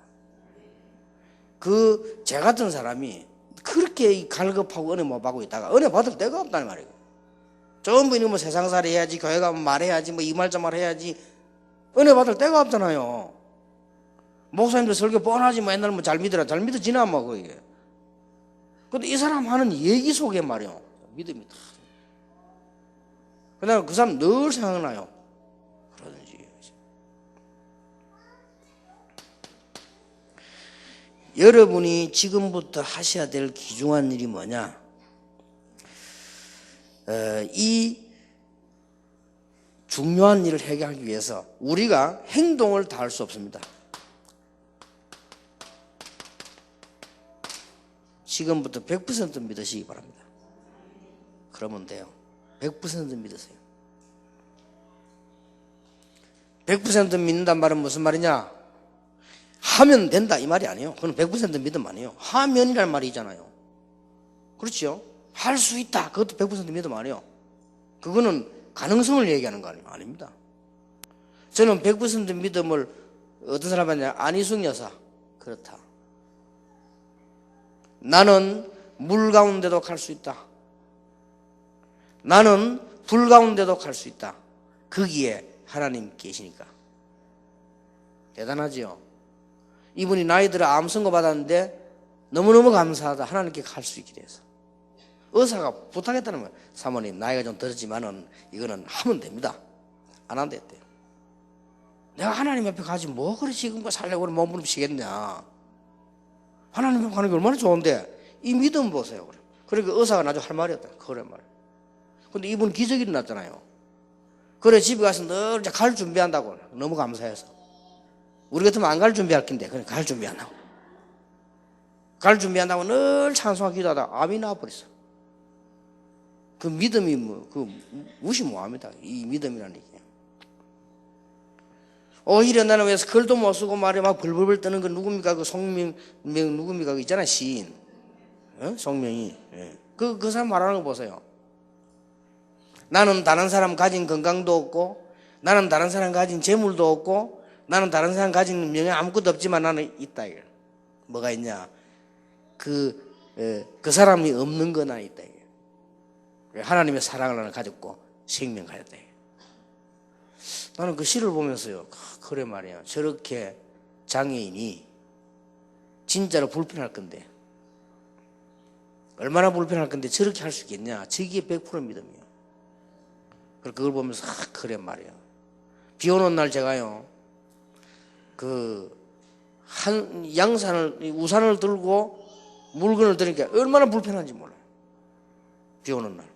제 같은 사람이 그렇게 갈급하고 은혜 못 받고 있다가 은혜 받을 데가 없다는 말이에요. 전부 이는 뭐 세상살이 해야지, 교회 가면 말해야지, 뭐 이 말 저 말 해야지, 은혜 받을 데가 없잖아요. 목사님들 설교 뻔하지 뭐 옛날 뭐 잘 믿어지나 뭐 그게. 근데 이 사람 하는 얘기 속에 말이요, 믿음이 다. 그다음에 그 사람 늘 생각나요. 그러든지. 여러분이 지금부터 하셔야 될 귀중한 일이 뭐냐? 이 중요한 일을 해결하기 위해서 우리가 행동을 다할 수 없습니다. 지금부터 100% 믿으시기 바랍니다. 그러면 돼요. 100% 믿으세요. 100% 믿는단 말은 무슨 말이냐? 하면 된다 이 말이 아니에요. 그건 100% 믿음 아니에요. 하면이라는 말이잖아요. 그렇죠? 할 수 있다. 그것도 100% 믿음 아니에요. 그거는 가능성을 얘기하는 거 아닙니다. 저는 100% 믿음을 어떤 사람이 하냐? 안희숙 여사. 그렇다. 나는 물 가운데도 갈 수 있다. 나는 불 가운데도 갈 수 있다. 거기에 하나님 계시니까. 대단하지요. 이분이 나이 들어 암 선고 받았는데 너무너무 감사하다. 하나님께 갈 수 있게 돼서. 의사가 부탁했다는 거예요. 사모님 나이가 좀 들었지만은 이거는 하면 됩니다. 안 한다 했대요. 내가 하나님 앞에 가지 뭐 그래 지금껏 살려고 몸부림치겠냐. 하나님 앞에 가는 게 얼마나 좋은데 이 믿음 보세요. 그러니까 의사가 나중에 할 말이었다. 그래 말. 근데 이분 기적이 일어났잖아요. 그래 집에 가서 늘 갈 준비한다고. 너무 감사해서. 우리 같으면 안 갈 준비할 텐데 그래 갈 준비한다고. 갈 준비한다고 늘 찬송하고 기도하다가 암이 나와버렸어. 그 믿음이 무시 못합니다. 이 믿음이라는 게. 오히려 나는 왜 글도 못 쓰고 말에 막 벌벌벌 떠는 거 누굽니까? 그 송명 누굽니까? 그 있잖아 시인. 송명이. 그 사람 말하는 거 보세요. 나는 다른 사람 가진 건강도 없고, 나는 다른 사람 가진 재물도 없고, 나는 다른 사람 가진 명예 아무것도 없지만 나는 있다. 뭐가 있냐? 그 사람이 없는 거 나 있다. 하나님의 사랑을 나는 가졌고 생명 가졌다. 나는 그 시를 보면서요, 그래 말이야. 저렇게 장애인이 진짜로 불편할 건데, 얼마나 불편할 건데 저렇게 할 수 있겠냐. 저기에 100% 믿음이에요. 그걸 보면서 그래 말이야. 비 오는 날 제가요, 우산을 들고 물건을 드니까 얼마나 불편한지 몰라요. 비 오는 날.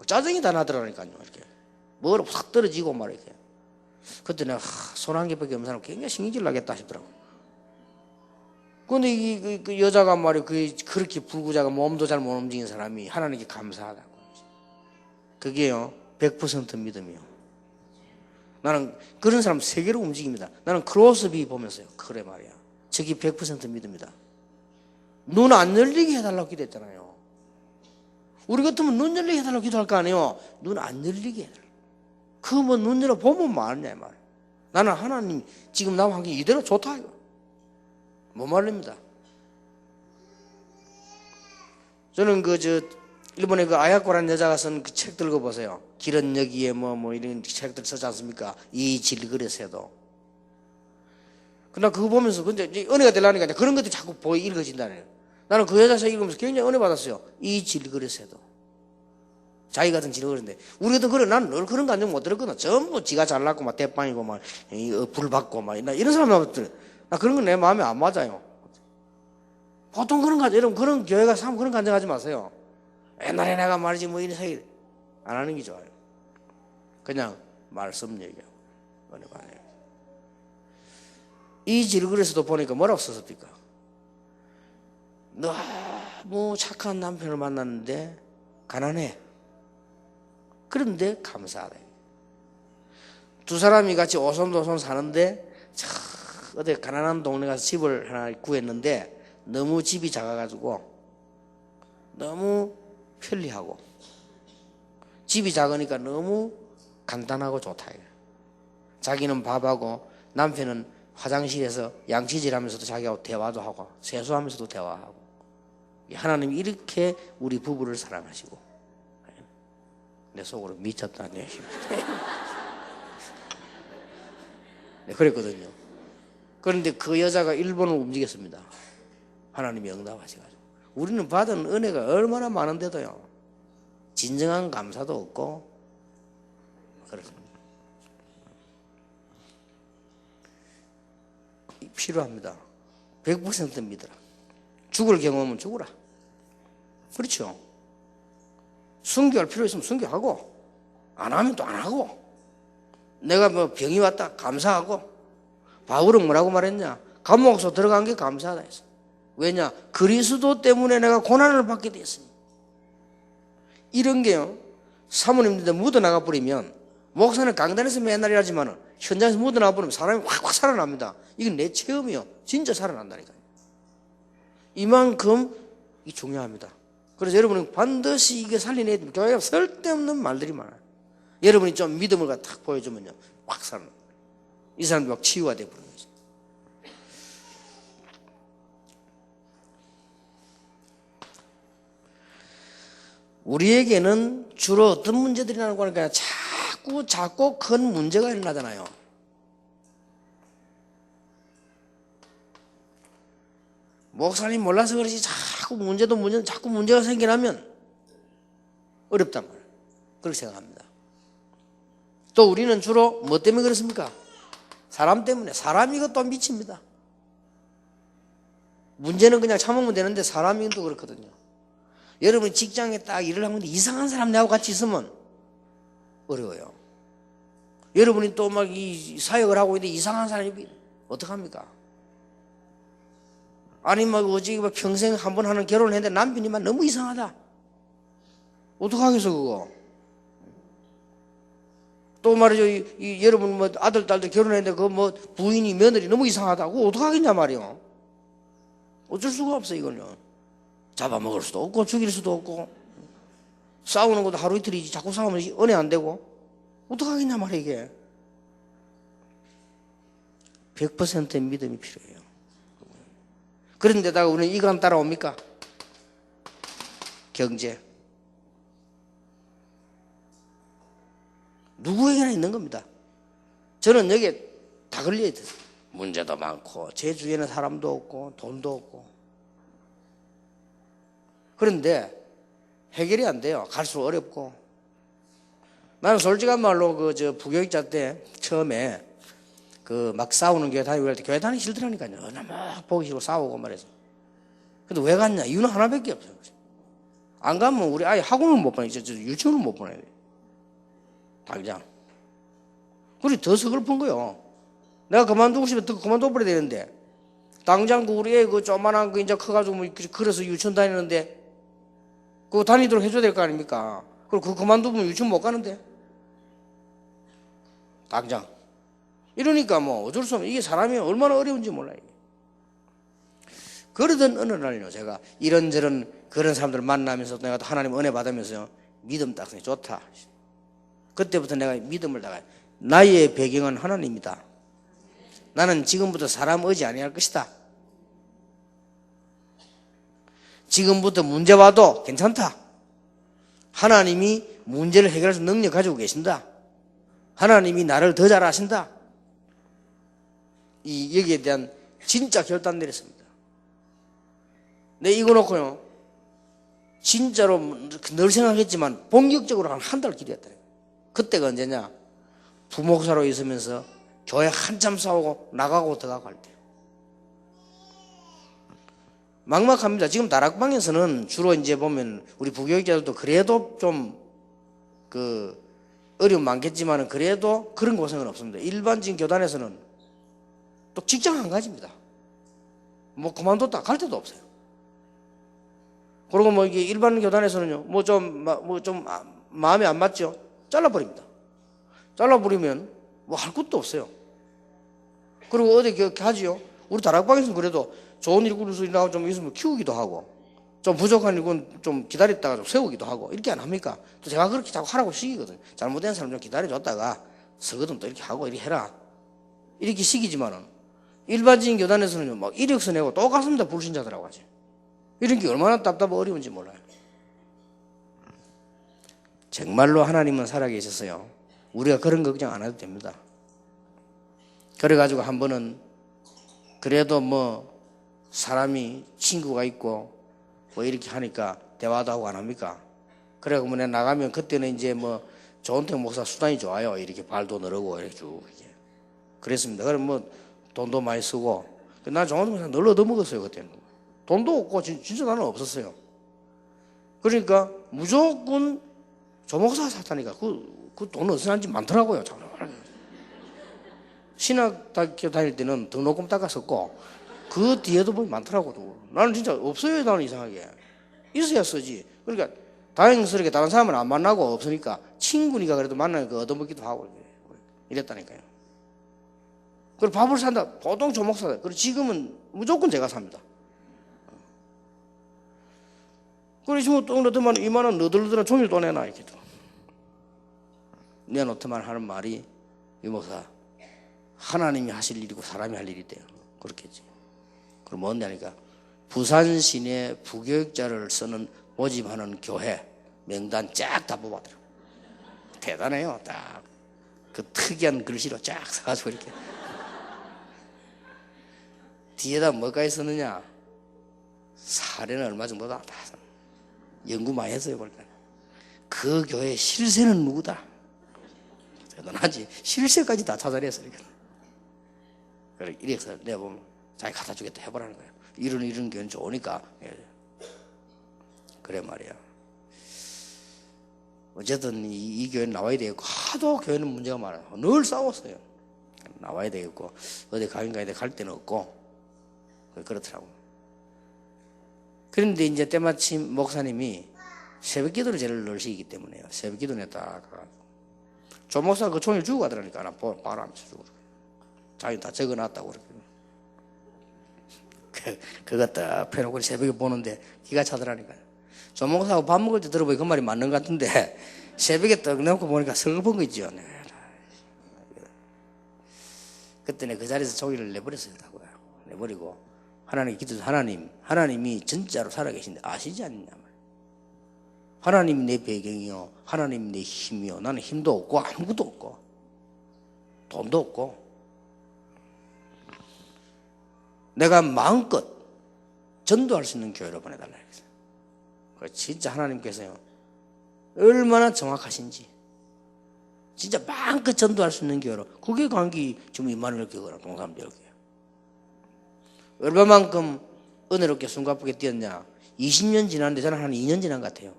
짜증이 다 나더라니까요. 이렇게. 뭐로 확 떨어지고 말이야. 그때 내가 손 한 개밖에 없는 사람 굉장히 신경질 나겠다 싶더라고. 근데 그 여자가 말이야, 그렇게 불구자가 몸도 잘 못 움직이는 사람이 하나님께 감사하다고. 그게요, 100% 믿음이요. 나는 그런 사람 세계로 움직입니다. 나는 크로스비 보면서요. 그래 말이야. 저기 100% 믿습니다. 눈 안 열리게 해달라고 기도했잖아요. 우리 같으면 눈 열리게 해달라고 기도할 거 아니에요. 눈 안 열리게 해달라고. 그거 뭐 눈 열어 보면 말이냐 말. 나는 하나님 지금 나와 함께 이대로 좋다 이거. 못 말립니다. 저는 일본에 그 아야코라는 여자가 쓴 그 책 들고 보세요. 길은 여기에 뭐 이런 책들 쓰지 않습니까? 이 질그릇에도. 나 그거 보면서 근데 은혜가 되려니까 그런 것들이 자꾸 읽어진다네요. 나는 그 여자 책 읽으면서 굉장히 은혜 받았어요. 이 질그릇에도. 자기 같은 질그릇인데 우리 같은 그래 나는 늘 그런 감정 못 들었거든. 전부 지가 잘났고 막 대빵이고 막 불 받고 막 이런 사람 나왔더니 나 그런 건 내 마음에 안 맞아요. 보통 그런 감정 여러분 그런 교회가 참 그런 감정하지 마세요. 옛날에 내가 말이지 뭐 이런 사이 안 하는 게 좋아요. 그냥 말씀 얘기하고 은혜 받아요. 이 질그릇에도 보니까 뭐라고 썼습니까? 너무 착한 남편을 만났는데 가난해. 그런데 감사하다. 두 사람이 같이 오손도손 사는데 어디 가난한 동네 가서 집을 하나 구했는데 너무 집이 작아가지고 너무 편리하고 집이 작으니까 너무 간단하고 좋다. 자기는 밥하고 남편은 화장실에서 양치질하면서도 자기하고 대화도 하고 세수하면서도 대화하고. 하나님이 이렇게 우리 부부를 사랑하시고 내 속으로 미쳤다네. 네, 그랬거든요. 그런데 그 여자가 일본을 움직였습니다. 하나님이 응답하셔가지고. 우리는 받은 은혜가 얼마나 많은데도요. 진정한 감사도 없고 그렇습니다. 필요합니다. 100% 믿어라. 죽을 경험은 죽으라. 그렇죠. 순교할 필요 있으면 순교하고 안 하면 또 안 하고 내가 뭐 병이 왔다 감사하고 바울은 뭐라고 말했냐? 감옥에서 들어간 게 감사하다 했어. 왜냐? 그리스도 때문에 내가 고난을 받게 됐으니. 이런 게요. 사모님들 묻어나가 버리면 목사는 강단에서 맨날 일하지만 현장에서 묻어나가 버리면 사람이 확 살아납니다. 이건 내 체험이요. 진짜 살아난다니까요. 이만큼 이 중요합니다. 그래서 여러분은 반드시 이게 살려내야 됩니다. 교회가 쓸데없는 말들이 많아요. 여러분이 좀 믿음을 탁 보여주면요. 확 살아납니다. 이 사람들 막 치유가 되어버리는 거죠. 우리에게는 주로 어떤 문제들이 나는 거니까 자꾸 큰 문제가 일어나잖아요. 목사님 몰라서 그러지 자꾸 문제가 생겨나면 어렵단 말이에요. 그렇게 생각합니다. 또 우리는 주로 뭐 때문에 그렇습니까? 사람 때문에. 사람이 이것도 미칩니다. 문제는 그냥 참으면 되는데 사람이 또 그렇거든요. 여러분이 직장에 딱 일을 하는데 이상한 사람 내하고 같이 있으면 어려워요. 여러분이 또 막 이 사역을 하고 있는데 이상한 사람이 어떡합니까? 아니 막 어제 평생 한 번 하는 결혼을 했는데 남편이 막 너무 이상하다. 어떡하겠어 그거. 또 말이죠. 여러분 뭐 아들 딸들 결혼했는데 그 뭐 부인이 며느리 너무 이상하다고 어떡하겠냐 말이요. 어쩔 수가 없어 이거는. 잡아먹을 수도 없고 죽일 수도 없고 싸우는 것도 하루 이틀이지 자꾸 싸우면 은혜 안 되고 어떡하겠냐 말이야 이게. 100%의 믿음이 필요해요. 그런데다가 우리는 이거 안 따라옵니까? 경제. 누구에게나 있는 겁니다. 저는 여기에 다 걸려있어요. 문제도 많고 제 주위에는 사람도 없고 돈도 없고. 그런데 해결이 안 돼요. 갈수록 어렵고. 나는 솔직한 말로 부교육자 때 처음에 막 싸우는 교회 다니고 그럴 때 교회 다니기 싫더라니까요. 막 보기 싫고 싸우고 말해서. 근데 왜 갔냐? 이유는 하나밖에 없어요. 안 가면 우리 아이 학원을 못 보내요. 유치원을 못 보내요. 당장. 그리고 더 서글픈 거요. 내가 그만두고 싶으면 더 그만둬버려야 되는데 당장 우리 애 조그만한 거 이제 커가지고 그래서 유치원 다니는데 그거 다니도록 해줘야 될 거 아닙니까? 그리고 그거 그만두면 유치원 못 가는데 당장. 이러니까 뭐 어쩔 수 없는, 이게 사람이 얼마나 어려운지 몰라요. 그러던 어느 날요, 제가 이런저런 그런 사람들 만나면서 내가 하나님 은혜 받으면서 믿음 딱 좋다. 그때부터 내가 믿음을 다가, 나의 배경은 하나님이다. 나는 지금부터 사람 의지 아니할 것이다. 지금부터 문제 와도 괜찮다. 하나님이 문제를 해결할 수 있는 능력 가지고 계신다. 하나님이 나를 더 잘 아신다. 여기에 대한 진짜 결단 내렸습니다. 내 이거 놓고요, 진짜로 늘 생각했지만 본격적으로 한 달 기도했다. 그때가 언제냐? 부목사로 있으면서 교회 한참 싸우고 나가고 들어가고 할 때. 막막합니다. 지금 다락방에서는 주로 이제 보면 우리 부교육자들도 그래도 좀 어려움 많겠지만은 그래도 그런 고생은 없습니다. 일반적인 교단에서는 또 직장 안 가집니다. 뭐 그만뒀다 갈 데도 없어요. 그리고 뭐 이게 일반 교단에서는요, 뭐 좀 마음에 안 맞죠? 잘라버립니다. 잘라버리면 뭐 할 것도 없어요. 그리고 어디 하지요? 우리 다락방에서는 그래도 좋은 일꾼이 나오고 좀 있으면 키우기도 하고, 좀 부족한 일꾼 좀 기다렸다가 좀 세우기도 하고, 이렇게 안 합니까? 또 제가 그렇게 자꾸 하라고 시키거든요. 잘못된 사람 좀 기다려줬다가 서거든 또 이렇게 하고 이렇게 해라, 이렇게 시키지만은 일반적인 교단에서는요, 막 이력서 내고 또 갔습니다. 불신자들하고 하지. 이런 게 얼마나 답답하고 어려운지 몰라요. 정말로 하나님은 살아계셨어요. 우리가 그런 걱정 안 해도 됩니다. 그래가지고 한 번은 그래도 뭐 사람이 친구가 있고 뭐 이렇게 하니까 대화도 하고 안 합니까? 그래가지고 뭐 내가 나가면 그때는 이제 뭐 조은택 목사 수단이 좋아요. 이렇게 발도 늘고 이렇게 쭉 이렇게 그랬습니다. 그럼 뭐 돈도 많이 쓰고, 나 조은택 목사 늘 얻어먹었어요. 그때는 돈도 없고 진짜 나는 없었어요. 그러니까 무조건 조 목사가 샀다니까 그 돈 어디서 난지 많더라고요. 신학교 다닐 때는 등록금 닦았었고 그 뒤에도 보면 많더라고. 나는 진짜 없어요. 나는 이상하게 있어야 쓰지. 그러니까 다행스럽게 다른 사람은 안 만나고 없으니까 친구니까 그래도 만나니까 얻어먹기도 하고 이랬다니까요. 그리고 밥을 산다 보통 조 목사, 그리고 지금은 무조건 제가 삽니다. 그래 지금 또 너더만 이만한 너덜너덜한 종이를 또 내놔 이렇게 또 내놓더만 하는 말이, 이 목사 하나님이 하실 일이고 사람이 할 일이 돼요. 그렇겠지. 그럼 뭔데 하니까 부산 시내 부교육자를 쓰는 모집하는 교회 명단 쫙 다 뽑아더라고. 대단해요. 딱 그 특이한 글씨로 쫙 써가지고 이렇게 뒤에다 뭐까지 썼느냐? 사례는 얼마 정도다. 다 연구 많이 했어요. 보니까 그 교회 실세는 누구다. 대단하지. 실세까지 다 찾아냈어. 그래 이래서 내가 보면 자기 갖다 주겠다 해보라는 거예요. 이런 교회는 좋으니까. 그래 말이야. 어쨌든 이 교회는 나와야 되겠고, 하도 교회는 문제가 많아요. 늘 싸웠어요. 나와야 되겠고 어디 가긴 가야 돼. 갈 데는 없고 그렇더라고. 그런데 이제 때마침 목사님이 새벽 기도를 제일 늘 시키기 때문에요. 새벽 기도 냈다가 조 목사가 그 종이를 주고 가더라니까. 나 바라면서 주고 자기 다 적어놨다고 그렇게 그거 딱 펴놓고 새벽에 보는데 기가 차더라니까. 조 목사하고 밥 먹을 때 들어보니 그 말이 맞는 것 같은데 새벽에 떡 넣고 보니까 슬픈 거 있죠. 그때 내가 그 자리에서 종이를 내버렸어요. 내버리고 하나님께 기도해서, 하나님이 진짜로 살아계신데 아시지 않느냐 말이야. 하나님이 내 배경이요, 하나님이 내 힘이요. 나는 힘도 없고 아무것도 없고 돈도 없고 내가 마음껏 전도할 수 있는 교회로 보내달라 했어요. 진짜 하나님께서요 얼마나 정확하신지, 진짜 마음껏 전도할 수 있는 교회로. 그게 관계 지금 이만을 교회랑 동사람들 교회 얼마만큼 은혜롭게 숨가쁘게 뛰었냐. 20년 지났는데 저는 한 2년 지난 것 같아요.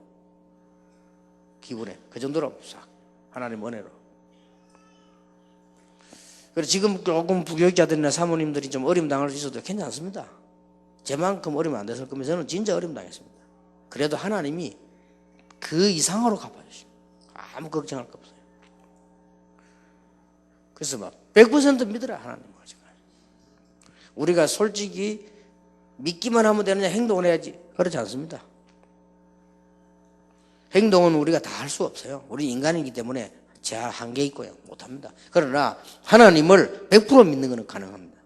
기분에 그 정도로 싹 하나님 은혜로. 그래서 지금 조금 부교육자들이나 사모님들이 좀 어려움 당할 수 있어도 괜찮습니다. 제만큼 어려움 안 됐을 거면 저는 진짜 어려움 당했습니다. 그래도 하나님이 그 이상으로 갚아주십니다. 아무 걱정할 거 없어요. 그래서 막 100% 믿으라 하나님. 우리가 솔직히 믿기만 하면 되느냐, 행동을 해야지. 그렇지 않습니다. 행동은 우리가 다 할 수 없어요. 우리 인간이기 때문에 제한 한계 있고요. 못합니다. 그러나 하나님을 100% 믿는 것은 가능합니다.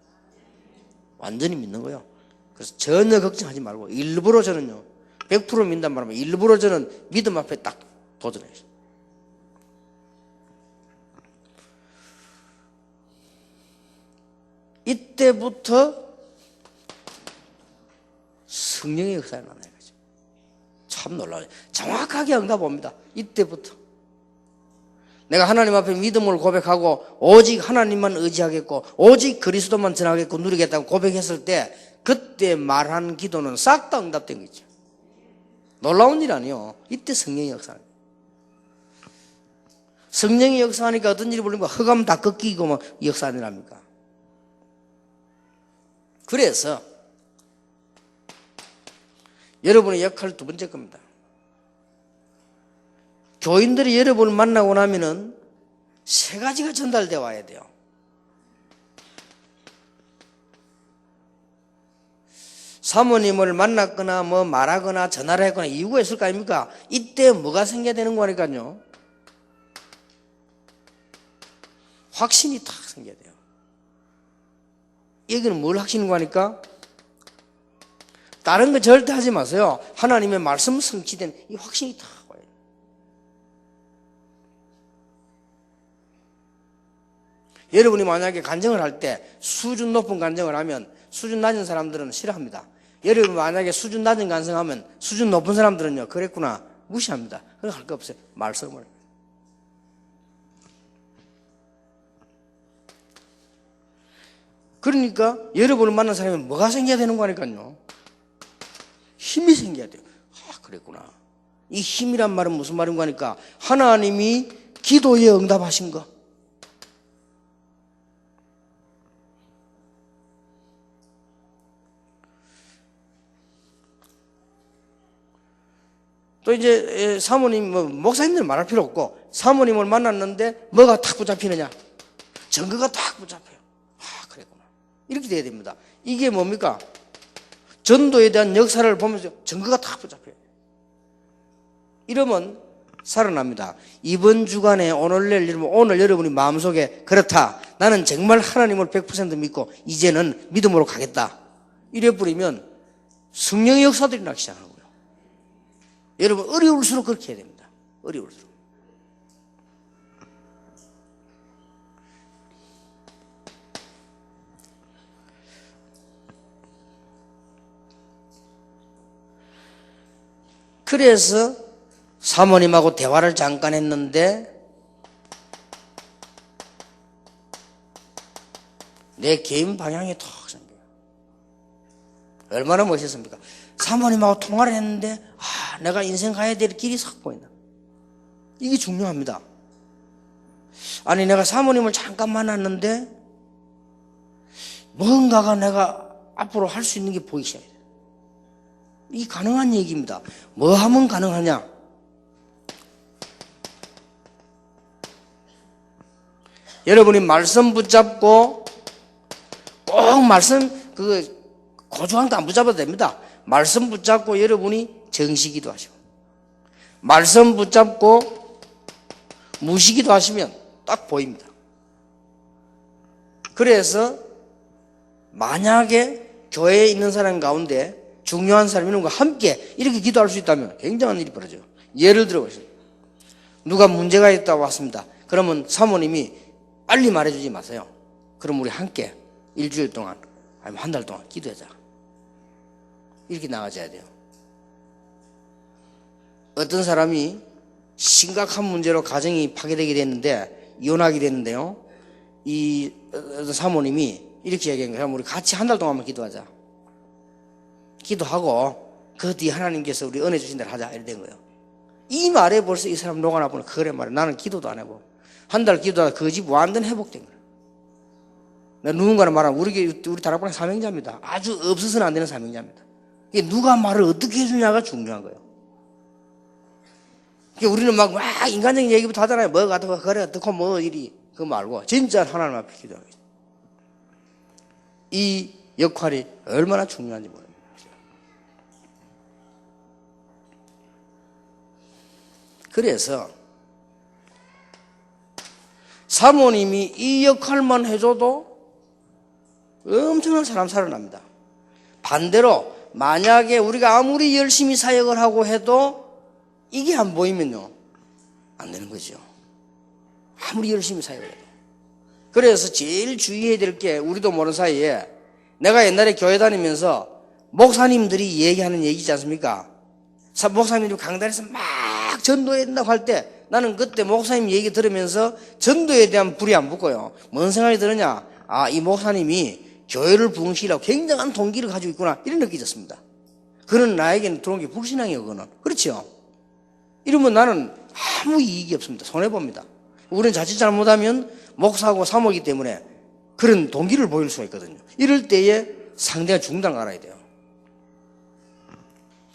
완전히 믿는 거요. 그래서 전혀 걱정하지 말고 일부러 저는요, 100% 믿는단 말이면 일부러 저는 믿음 앞에 딱 도전해요. 이때부터 성령의 역사가 나는 거죠. 참 놀라워요. 정확하게 응답 옵니다. 이때부터. 내가 하나님 앞에 믿음을 고백하고 오직 하나님만 의지하겠고 오직 그리스도만 전하겠고 누리겠다고 고백했을 때 그때 말한 기도는 싹 다 응답된 거죠. 놀라운 일 아니요. 이때 성령의 역사입니다. 성령의 역사하니까 어떤 일이 벌리면 흑암 다 꺾이고 뭐 역사 아니랍니까? 그래서 여러분의 역할 두 번째 겁니다. 교인들이 여러분을 만나고 나면은 세 가지가 전달되어 와야 돼요. 사모님을 만났거나 뭐 말하거나 전화를 했거나 이유가 있을 거 아닙니까? 이때 뭐가 생겨야 되는 거니까요. 확신이 탁 생겨야 돼요. 여기는 뭘 확신인 거니까? 다른 거 절대 하지 마세요. 하나님의 말씀 성취된 이 확신이 탁 와요. 여러분이 만약에 간증을 할 때 수준 높은 간증을 하면 수준 낮은 사람들은 싫어합니다. 여러분 만약에 수준 낮은 간증하면 수준 높은 사람들은요, 그랬구나 무시합니다. 그거 할 거 없어요. 말씀을. 그러니까 여러분을 만난 사람이 뭐가 생겨야 되는 거니까요? 힘이 생겨야 돼요. 아, 그랬구나. 이 힘이란 말은 무슨 말인 거니까 하나님이 기도에 응답하신 거. 또 이제 사모님, 목사님들 말할 필요 없고 사모님을 만났는데 뭐가 탁 붙잡히느냐? 증거가 탁 붙잡혀요. 아, 그랬구나. 이렇게 돼야 됩니다. 이게 뭡니까? 전도에 대한 역사를 보면서 증거가 탁 붙잡혀요. 이러면 살아납니다. 이번 주간에 오늘 여러분이 마음속에 그렇다. 나는 정말 하나님을 100% 믿고 이제는 믿음으로 가겠다. 이래버리면 성령의 역사들이 나기 시작하고요. 여러분 어려울수록 그렇게 해야 됩니다. 어려울수록. 그래서 사모님하고 대화를 잠깐 했는데 내 개인 방향이 턱 생겨요. 얼마나 멋있습니까? 사모님하고 통화를 했는데 내가 인생 가야 될 길이 싹 보인다. 이게 중요합니다. 아니 내가 사모님을 잠깐 만났는데 뭔가가 내가 앞으로 할 수 있는 게 보이기 시작해요. 이게 가능한 얘기입니다. 뭐 하면 가능하냐? 여러분이 말씀 붙잡고 꼭 말씀 고주한 거 안 붙잡아도 됩니다. 말씀 붙잡고 여러분이 정시기도 하시고 말씀 붙잡고 무시기도 하시면 딱 보입니다. 그래서 만약에 교회에 있는 사람 가운데 중요한 사람 이런 거 함께 이렇게 기도할 수 있다면 굉장한 일이 벌어져요. 예를 들어 보세요. 누가 문제가 있다고 왔습니다. 그러면 사모님이 빨리 말해주지 마세요. 그럼 우리 함께 일주일 동안 아니면 한 달 동안 기도하자. 이렇게 나가줘야 돼요. 어떤 사람이 심각한 문제로 가정이 파괴되게 됐는데 이혼하게 됐는데요. 이 사모님이 이렇게 얘기한 거예요. 우리 같이 한 달 동안만 기도하자. 기도하고 그 뒤에 하나님께서 우리 은혜 주신 대로 하자. 이렇게 된 거예요. 이 말에 벌써 이 사람 녹아나 보니 그래 말이야. 나는 기도도 안 해보. 한 달 기도하다 그 집 완전 회복된 거예요. 내가 누군가는 말하면 우리 다락방의 사명자입니다. 아주 없어서는 안 되는 사명자입니다. 이게 누가 말을 어떻게 해주냐가 중요한 거예요. 우리는 막 인간적인 얘기부터 하잖아요. 뭐가 어떻고 그래 어떻고 뭐 이리 그거 말고 진짜 하나님 앞에 기도하겠습니다. 이 역할이 얼마나 중요한지 모릅니다. 그래서 사모님이 이 역할만 해줘도 엄청난 사람 살아납니다. 반대로 만약에 우리가 아무리 열심히 사역을 하고 해도 이게 안 보이면요 안 되는 거죠. 아무리 열심히 사역을 해도. 그래서 제일 주의해야 될 게 우리도 모르는 사이에 내가 옛날에 교회 다니면서 목사님들이 얘기하는 얘기지 않습니까? 목사님들이 강단에서 막 전도해야 된다고 할 때 나는 그때 목사님 얘기 들으면서 전도에 대한 불이 안 붙고요. 뭔 생각이 드느냐? 아, 이 목사님이 교회를 부흥시키려고 굉장한 동기를 가지고 있구나 이런 느낌이 졌습니다. 그는 나에게는 들어온 게 불신앙이에요. 그거는. 그렇죠? 이러면 나는 아무 이익이 없습니다. 손해봅니다. 우리는 자칫 잘못하면 목사하고 사모이기 때문에 그런 동기를 보일 수가 있거든요. 이럴 때에 상대가 중단을 알아야 돼요.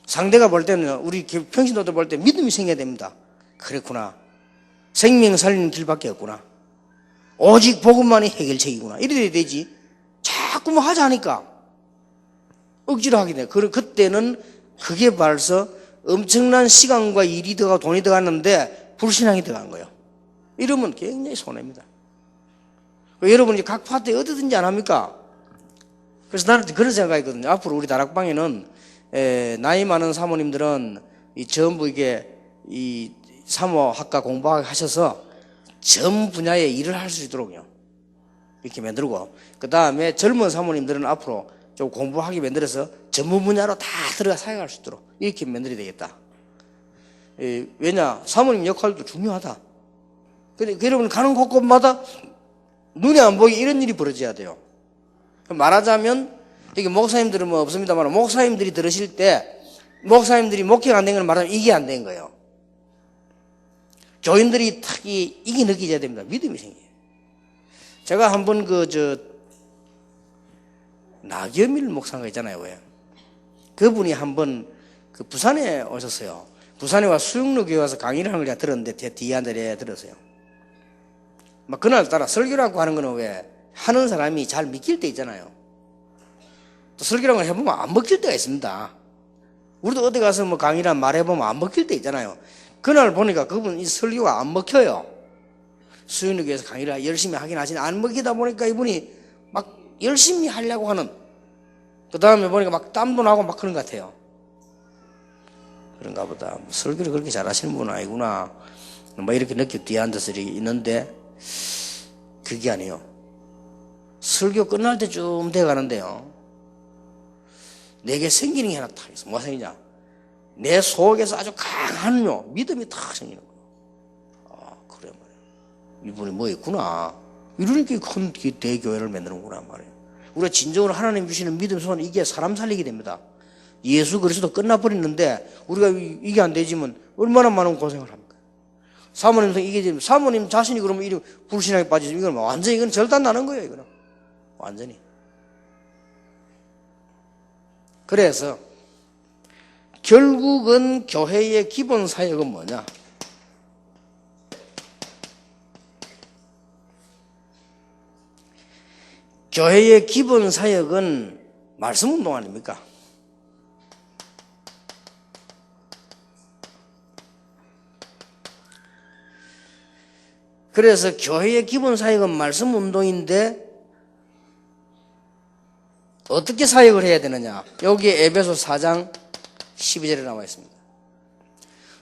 상대가 볼 때는 우리 평신도들 볼 때 믿음이 생겨야 됩니다. 그랬구나. 생명 살리는 길밖에 없구나. 오직 복음만이 해결책이구나. 이래야 되지. 자꾸 뭐 하자 하니까 억지로 하게 돼. 그때는 그게 벌써 엄청난 시간과 일이 들어가고 돈이 들어갔는데 불신앙이 들어간 거예요. 이러면 굉장히 손해입니다. 여러분이 각 파트에 어디든지 안 합니까? 그래서 나는 그런 생각이 있거든요. 앞으로 우리 다락방에는 나이 많은 사모님들은 전부 이게 이 사모학과 공부하셔서 전 분야의 일을 할 수 있도록요. 이렇게 만들고, 그 다음에 젊은 사모님들은 앞으로 좀 공부하게 만들어서 전문 분야로 다 들어가 사역할 수 있도록 이렇게 만들어야 되겠다. 왜냐, 사모님 역할도 중요하다. 근데 여러분 가는 곳곳마다 눈에 안 보이게 이런 일이 벌어져야 돼요. 말하자면, 이게 목사님들은 뭐 없습니다만, 목사님들이 들으실 때, 목사님들이 목회가 안 된 건 말하면 이게 안 된 거예요. 교인들이 탁 이게 느껴져야 됩니다. 믿음이 생겨요. 제가 한번 나겸일 목사가 있잖아요. 왜? 그분이 한번 그 부산에 오셨어요. 부산에 와 수영로 교회 와서 강의를 하는 걸 제가 들었는데, 뒤에 앉아 들었어요. 막 그날따라 설교라고 하는 거는 왜 하는 사람이 잘 믿길 때 있잖아요. 또 설교라고 해보면 안 먹힐 때가 있습니다. 우리도 어디 가서 뭐 강의란 말해보면 안 먹힐 때 있잖아요. 그날 보니까 그분 이 설교가 안 먹혀요. 수영교회에서 강의를 열심히 하긴 하지만 안 먹히다 보니까 이분이 막 열심히 하려고 하는, 그 다음에 보니까 막 땀도 나고 막 그런 것 같아요. 그런가 보다. 설교를 그렇게 잘하시는 분은 아니구나. 뭐 이렇게 느끼고 뒤에 앉아서 이렇게 있는데, 그게 아니에요. 설교 끝날 때쯤 돼가는데요. 내게 생기는 게 하나 딱 있어. 뭐가 생기냐? 내 속에서 아주 강한 믿음이 탁 생기는 거예요. 아, 그래 말이야. 이분이 뭐 있구나. 이러니까 큰 대교회를 만드는구나 말이에요. 우리가 진정으로 하나님 주시는 믿음 소원, 이게 사람 살리게 됩니다. 예수 그리스도 끝나버리는데 우리가 이게 안 되지만 얼마나 많은 고생을 합니까? 사모님 자신이 그러면 이런 불신앙에 빠지면 이건 완전히 이건 절단 나는 거예요. 이거는 완전히. 그래서 결국은 교회의 기본 사역은 뭐냐? 교회의 기본 사역은 말씀 운동 아닙니까? 그래서 교회의 기본 사역은 말씀 운동인데 어떻게 사역을 해야 되느냐? 여기에 에베소 4장 12절에 나와 있습니다.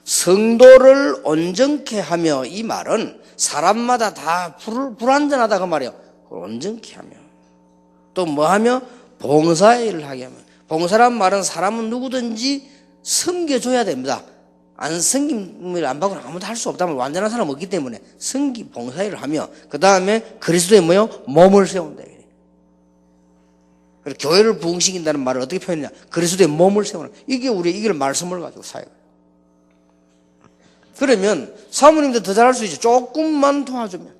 성도를 온전케 하며, 이 말은 사람마다 다 불완전하다 그 말이에요. 온전케 하며, 또 뭐 하며? 봉사일을 하게 하며. 봉사란 말은 사람은 누구든지 섬겨줘야 됩니다. 안 섬김을 안 받고는 아무도 할 수 없다면 완전한 사람은 없기 때문에 봉사일을 하며, 그 다음에 그리스도의 뭐요? 몸을 세운다. 그래서 교회를 부흥시킨다는 말을 어떻게 표현하냐? 그리스도의 몸을 세우는. 이게 우리 이걸 말씀을 가지고 사역을. 그러면 사모님도 더 잘할 수 있죠. 조금만 도와주면.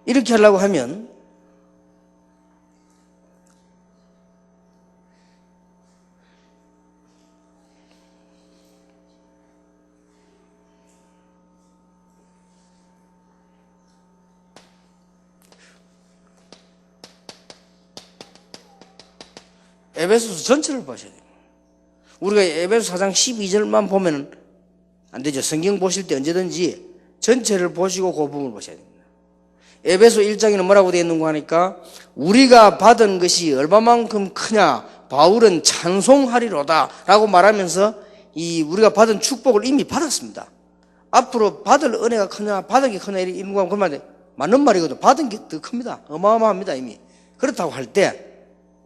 이렇게 하려고 하면 에베소서 전체를 보셔야 돼요. 우리가 에베소 4장 12절만 보면 안 되죠. 성경 보실 때 언제든지 전체를 보시고 그 부분을 보셔야 됩니다. 에베소 1장에는 뭐라고 되어 있는가 하니까 우리가 받은 것이 얼마만큼 크냐 바울은 찬송하리로다 라고 말하면서 이 우리가 받은 축복을 이미 받았습니다. 앞으로 받을 은혜가 크냐 받은 게 크냐 이런 거 그 말인데 맞는 말이거든. 받은 게 더 큽니다. 어마어마합니다. 이미. 그렇다고 할 때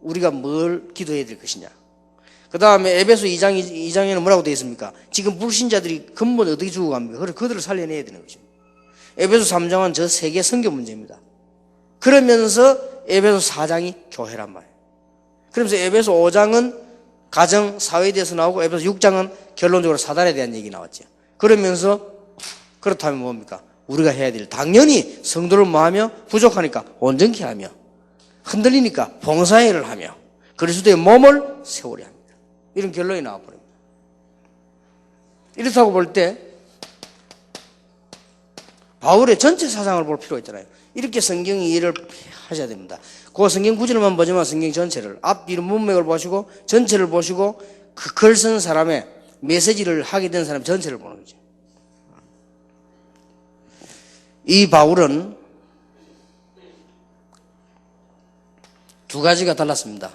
우리가 뭘 기도해야 될 것이냐. 그 다음에 에베소 2장에는 뭐라고 되어 있습니까? 지금 불신자들이 근본 어떻게 죽어갑니까? 그래 그들을 살려내야 되는 것입니다. 에베소 3장은 저 세계 선교 문제입니다. 그러면서 에베소 4장이 교회란 말이에요. 그러면서 에베소 5장은 가정, 사회에 대해서 나오고 에베소 6장은 결론적으로 사단에 대한 얘기 나왔죠. 그러면서 그렇다면 뭡니까? 우리가 해야 될 당연히 성도를 뭐하며 부족하니까 온전케 하며 흔들리니까 봉사회를 하며 그리스도의 몸을 세우려 합니다. 이런 결론이 나와버립니다. 이렇다고 볼 때 바울의 전체 사상을 볼 필요가 있잖아요. 이렇게 성경 이해를 하셔야 됩니다. 그 성경 구절만 보지만 성경 전체를 앞뒤로 문맥을 보시고 전체를 보시고 그 글 쓴 사람의 메시지를 하게 된 사람 전체를 보는 거죠. 이 바울은 두 가지가 달랐습니다.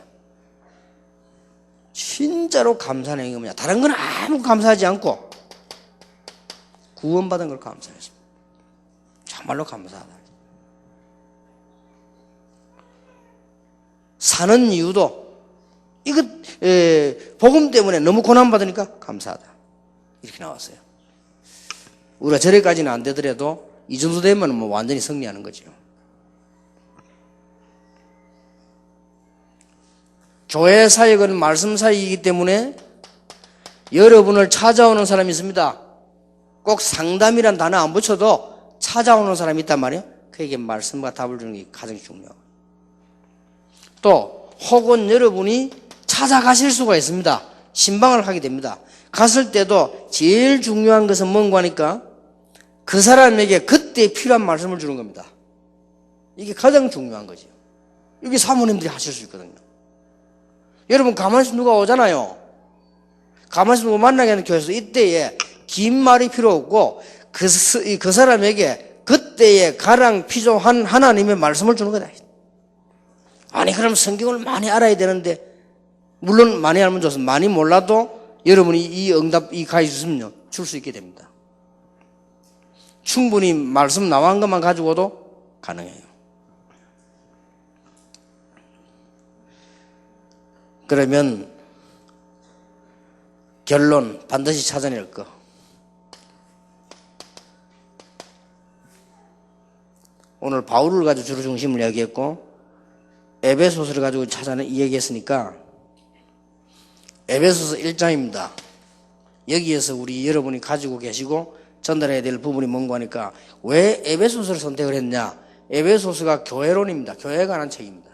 진짜로 감사한 행위가 뭐냐. 다른 건 아무 감사하지 않고 구원받은 걸 감사했습니다. 정말로 감사하다. 사는 이유도 이것 복음 때문에 너무 고난받으니까 감사하다. 이렇게 나왔어요. 우리가 저래까지는 안 되더라도 이 정도 되면 뭐 완전히 승리하는 거죠. 교회 사역은 말씀 사역이기 때문에 여러분을 찾아오는 사람이 있습니다. 꼭 상담이란 단어 안 붙여도 찾아오는 사람이 있단 말이에요. 그에게 말씀과 답을 주는 게 가장 중요하고 또 혹은 여러분이 찾아가실 수가 있습니다. 신방을 하게 됩니다. 갔을 때도 제일 중요한 것은 뭔가 하니까 그 사람에게 그때 필요한 말씀을 주는 겁니다. 이게 가장 중요한 거죠. 이게 사모님들이 하실 수 있거든요. 여러분 가만히 있으면 누가 오잖아요. 가만히 있으면 누가 만나게 하는 교회에서 이때에 긴 말이 필요 없고 그 사람에게 그때에 가장 필요한 하나님의 말씀을 주는 거다. 아니 그럼 성경을 많이 알아야 되는데 물론 많이 알면 좋습니다. 많이 몰라도 여러분이 이 응답 이 가르쳐 주시면요 줄 수 있게 됩니다. 충분히 말씀 나온 것만 가지고도 가능해요. 그러면 결론 반드시 찾아낼 거. 오늘 바울을 가지고 주로 중심을 이야기했고 에베소서를 가지고 이야기했으니까 에베소서 1장입니다. 여기에서 우리 여러분이 가지고 계시고 전달해야 될 부분이 뭔가 하니까 왜 에베소서를 선택을 했냐. 에베소서가 교회론입니다. 교회에 관한 책입니다.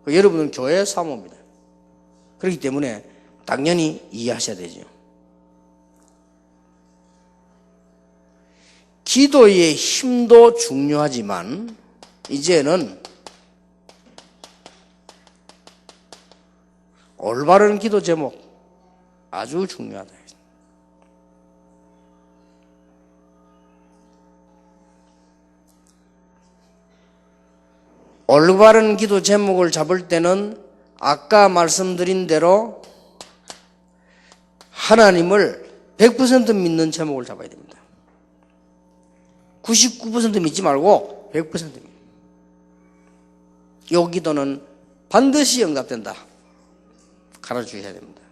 여러분은 교회 사모입니다. 그렇기 때문에 당연히 이해하셔야 되죠. 기도의 힘도 중요하지만 이제는 올바른 기도 제목 아주 중요하다. 올바른 기도 제목을 잡을 때는 아까 말씀드린 대로 하나님을 100% 믿는 제목을 잡아야 됩니다. 99% 믿지 말고 100% 믿습니다. 이 기도는 반드시 응답된다. 가르쳐주셔야 됩니다.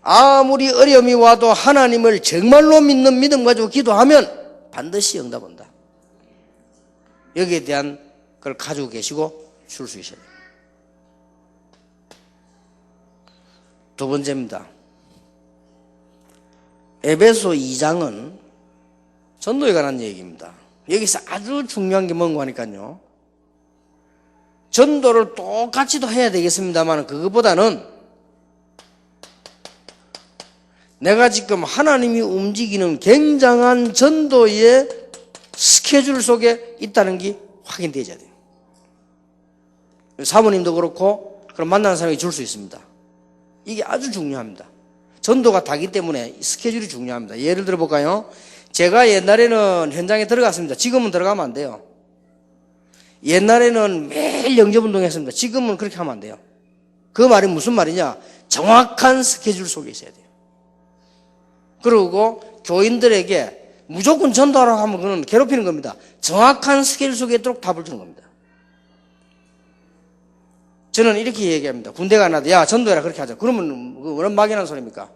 아무리 어려움이 와도 하나님을 정말로 믿는 믿음 가지고 기도하면 반드시 응답 온다. 여기에 대한 걸 가지고 계시고 줄 수 있어야 됩니다. 두 번째입니다. 에베소 2장은 전도에 관한 얘기입니다. 여기서 아주 중요한 게 뭔가 하니까요. 전도를 똑같이도 해야 되겠습니다만 그것보다는 내가 지금 하나님이 움직이는 굉장한 전도의 스케줄 속에 있다는 게 확인되어야 돼요. 사모님도 그렇고 그럼 만나는 사람이 줄 수 있습니다. 이게 아주 중요합니다. 전도가 다기 때문에 스케줄이 중요합니다. 예를 들어 볼까요? 제가 옛날에는 현장에 들어갔습니다. 지금은 들어가면 안 돼요. 옛날에는 매일 영접운동 했습니다. 지금은 그렇게 하면 안 돼요. 그 말이 무슨 말이냐? 정확한 스케줄 속에 있어야 돼요. 그리고 교인들에게 무조건 전도하라고 하면 그건 괴롭히는 겁니다. 정확한 스케줄 속에 있도록 답을 주는 겁니다. 저는 이렇게 얘기합니다. 군대 가나도 야 전도해라 그렇게 하자. 그러면 그런 막연한 소리입니까?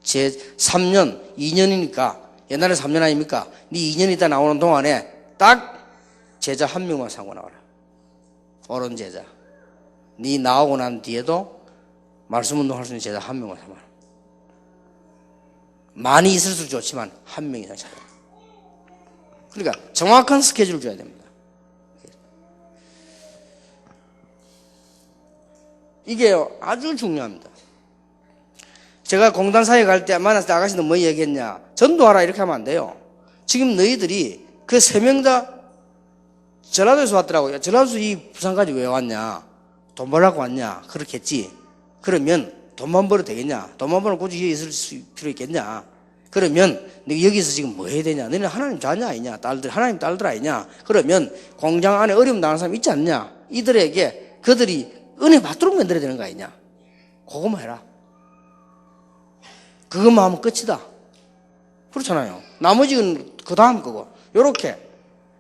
제 3년, 2년이니까 옛날에 3년 아닙니까? 네 2년 있다 나오는 동안에 딱 제자 한 명만 상고 나와라. 옳은 제자. 네 나오고 난 뒤에도 말씀 운동할 수 있는 제자 한 명만 삼아라. 많이 있을수록 좋지만 한 명 이상 찾아라. 그러니까 정확한 스케줄을 줘야 됩니다. 이게 아주 중요합니다. 제가 공단 사회 갈 때 만났을 때 아가씨는 뭐 얘기했냐? 전도하라 이렇게 하면 안 돼요. 지금 너희들이 그 3명 다 전라도에서 왔더라고요. 전라도에서 이 부산까지 왜 왔냐? 돈 벌라고 왔냐? 그렇겠지. 그러면 돈만 벌어도 되겠냐? 돈만 벌면 굳이 여기 있을 필요 있겠냐? 그러면 너희 여기서 지금 뭐 해야 되냐? 너희는 하나님 자녀 아니냐? 딸들, 하나님 딸들 아니냐? 그러면 공장 안에 어려움 당하는 사람 있지 않냐? 이들에게 그들이 은혜 받도록 만들어야 되는 거 아니냐? 그거만 해라. 그것만 하면 끝이다. 그렇잖아요. 나머지는 그 다음 거고. 요렇게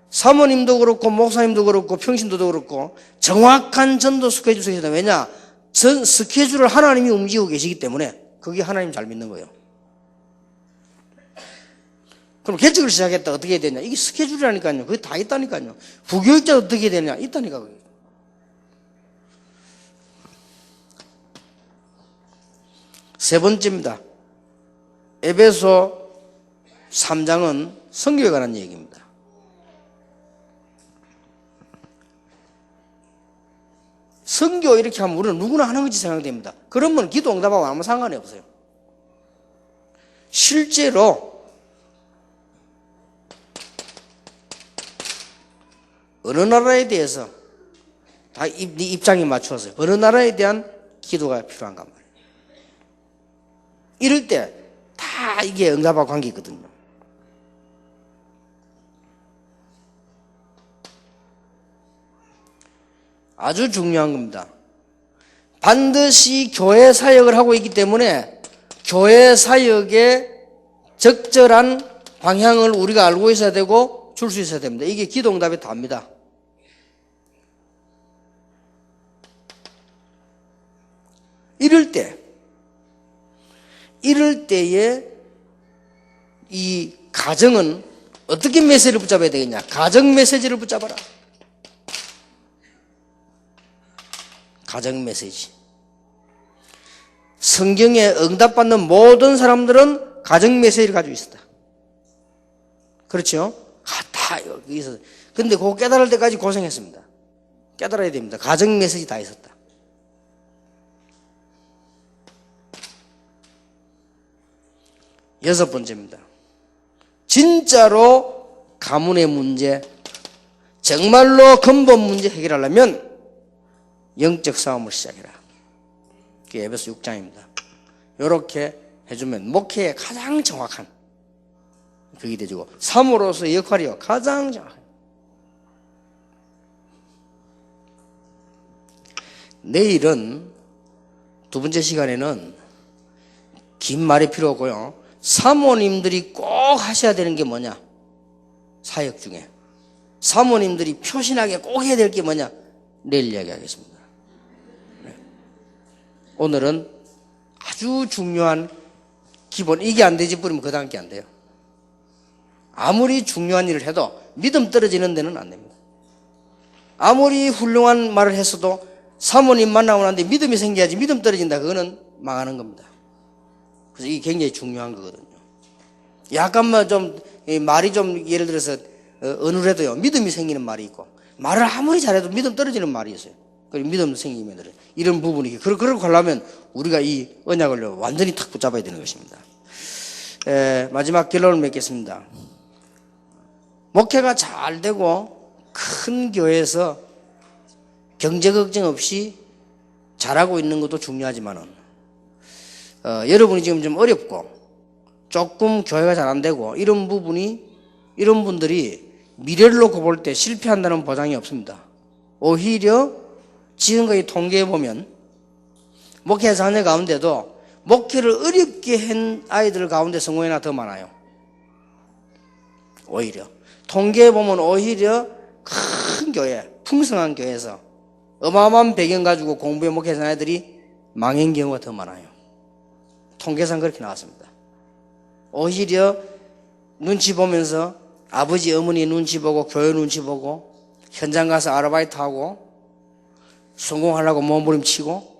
사모님도 그렇고 목사님도 그렇고 평신도도 그렇고 정확한 전도 스케줄 속에 있다. 왜냐? 스케줄을 하나님이 움직이고 계시기 때문에 그게 하나님 잘 믿는 거예요. 그럼 개척을 시작했다. 어떻게 해야 되냐? 이게 스케줄이라니까요. 그게 다 있다니까요. 부교육자 어떻게 해야 되냐? 있다니까. 그게. 세 번째입니다. 에베소 3장은 선교에 관한 얘기입니다. 선교 이렇게 하면 우리는 누구나 하는 것이 생각됩니다. 그러면 기도 응답하고 아무 상관이 없어요. 실제로 어느 나라에 대해서 다 입장에 맞춰서 어느 나라에 대한 기도가 필요한가 말이에요. 이럴 때 다 이게 응답하고 관계 있거든요. 아주 중요한 겁니다. 반드시 교회 사역을 하고 있기 때문에 교회 사역의 적절한 방향을 우리가 알고 있어야 되고 줄 수 있어야 됩니다. 이게 기도 응답의 답입니다. 이럴 때에 이 가정은 어떻게 메시지를 붙잡아야 되겠냐? 가정 메시지를 붙잡아라. 가정 메시지. 성경에 응답받는 모든 사람들은 가정 메시지를 가지고 있었다. 그렇죠? 다 여기서. 근데 그거 깨달을 때까지 고생했습니다. 깨달아야 됩니다. 가정 메시지 다 있었다. 여섯 번째입니다. 진짜로 가문의 문제, 정말로 근본 문제 해결하려면 영적 싸움을 시작해라. 그게 에베소 6장입니다. 이렇게 해주면 목회에 가장 정확한 그게 되고 사모로서의 역할이요 가장 정확한. 내일은 두 번째 시간에는 긴 말이 필요 없고요. 사모님들이 꼭 하셔야 되는 게 뭐냐? 사역 중에 사모님들이 표신하게 꼭 해야 될 게 뭐냐? 내일 이야기하겠습니다. 오늘은 아주 중요한 기본, 이게 안 되지 뿌리면 그 다음 게 안 돼요. 아무리 중요한 일을 해도 믿음 떨어지는 데는 안 됩니다. 아무리 훌륭한 말을 했어도 사모님 만나고 난데 믿음이 생겨야지 믿음 떨어진다. 그거는 망하는 겁니다. 그래서 이게 굉장히 중요한 거거든요. 약간만 좀 말이 좀 예를 들어서 어눌해도요 믿음이 생기는 말이 있고 말을 아무리 잘해도 믿음 떨어지는 말이 있어요. 그리고 믿음 생기면 이런 부분이 그러고 가려면 우리가 이 언약을 완전히 탁 붙잡아야 되는 것입니다. 마지막 결론을 맺겠습니다. 목회가 잘 되고 큰 교회에서 경제 걱정 없이 잘하고 있는 것도 중요하지만은 여러분이 지금 좀 어렵고 조금 교회가 잘 안 되고 이런 분들이 미래를 놓고 볼 때 실패한다는 보장이 없습니다. 오히려 지금까지 통계해 보면 목회 자녀 가운데도 목회를 어렵게 한 아이들 가운데 성공이나 더 많아요. 오히려 통계해 보면 오히려 큰 교회, 풍성한 교회에서 어마어마한 배경 가지고 공부해 목회한 아이들이 망한 경우가 더 많아요. 통계상 그렇게 나왔습니다. 오히려 눈치 보면서 아버지 어머니 눈치 보고 교회 눈치 보고 현장 가서 아르바이트하고 성공하려고 몸부림치고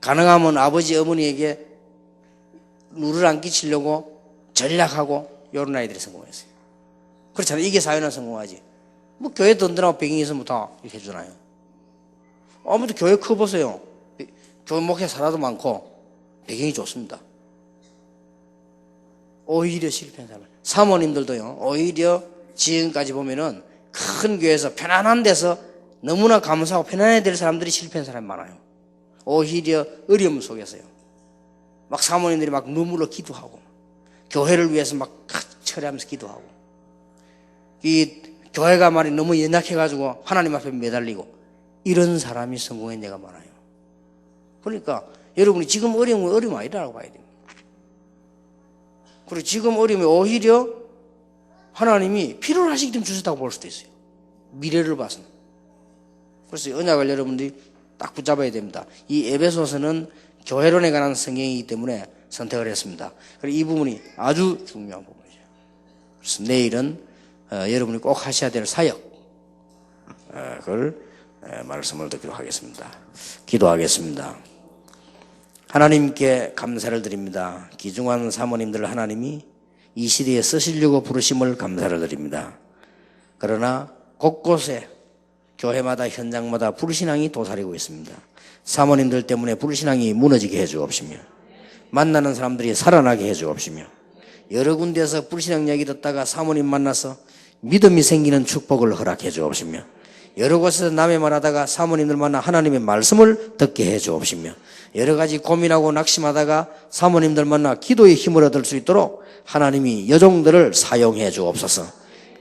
가능하면 아버지 어머니에게 누를 안 끼치려고 전략하고 이런 아이들이 성공했어요. 그렇잖아요. 이게 사회는 성공하지. 뭐 교회 든든하고 배경이 있으면 다 이렇게 해주나요? 아무튼 교회 커보세요. 교회 목회 사람도 많고 배경이 좋습니다. 오히려 실패한 사람. 사모님들도요. 오히려 지금까지 보면은 큰 교회에서 편안한 데서 너무나 감사하고 편안해야 될 사람들이 실패한 사람이 많아요. 오히려 어려움 속에서요. 막 사모님들이 막 눈물로 기도하고 교회를 위해서 막 처리하면서 기도하고 이 교회가 말이 너무 연약해가지고 하나님 앞에 매달리고 이런 사람이 성공한 데가 많아요. 그러니까 여러분이 지금 어려운 아니라고 봐야 됩니다. 그리고 지금 어려움이 오히려 하나님이 필요로 하시기 때문에 주셨다고 볼 수도 있어요. 미래를 봐서는. 그래서 언약을 여러분들이 딱 붙잡아야 됩니다. 이 에베소서는 교회론에 관한 성경이기 때문에 선택을 했습니다. 그리고 이 부분이 아주 중요한 부분이죠. 그래서 내일은 여러분이 꼭 하셔야 될 사역 그걸 말씀을 듣기로 하겠습니다. 기도하겠습니다. 하나님께 감사를 드립니다. 귀중한 사모님들 하나님이 이 시대에 쓰시려고 부르심을 감사를 드립니다. 그러나 곳곳에 교회마다 현장마다 불신앙이 도사리고 있습니다. 사모님들 때문에 불신앙이 무너지게 해주옵시며 만나는 사람들이 살아나게 해주옵시며 여러 군데에서 불신앙 얘기 듣다가 사모님 만나서 믿음이 생기는 축복을 허락해 주옵시며 여러 곳에서 남의 말하다가 사모님들 만나 하나님의 말씀을 듣게 해 주옵시며 여러 가지 고민하고 낙심하다가 사모님들 만나 기도의 힘을 얻을 수 있도록 하나님이 여종들을 사용해 주옵소서.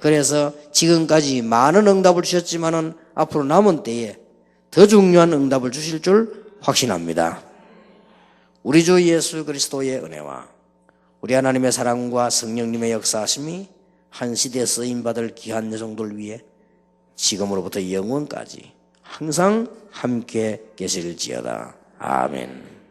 그래서 지금까지 많은 응답을 주셨지만은 앞으로 남은 때에 더 중요한 응답을 주실 줄 확신합니다. 우리 주 예수 그리스도의 은혜와 우리 하나님의 사랑과 성령님의 역사하심이 한 시대에 쓰임받을 귀한 여종들 위해 지금으로부터 영원까지 항상 함께 계실지어다. 아멘.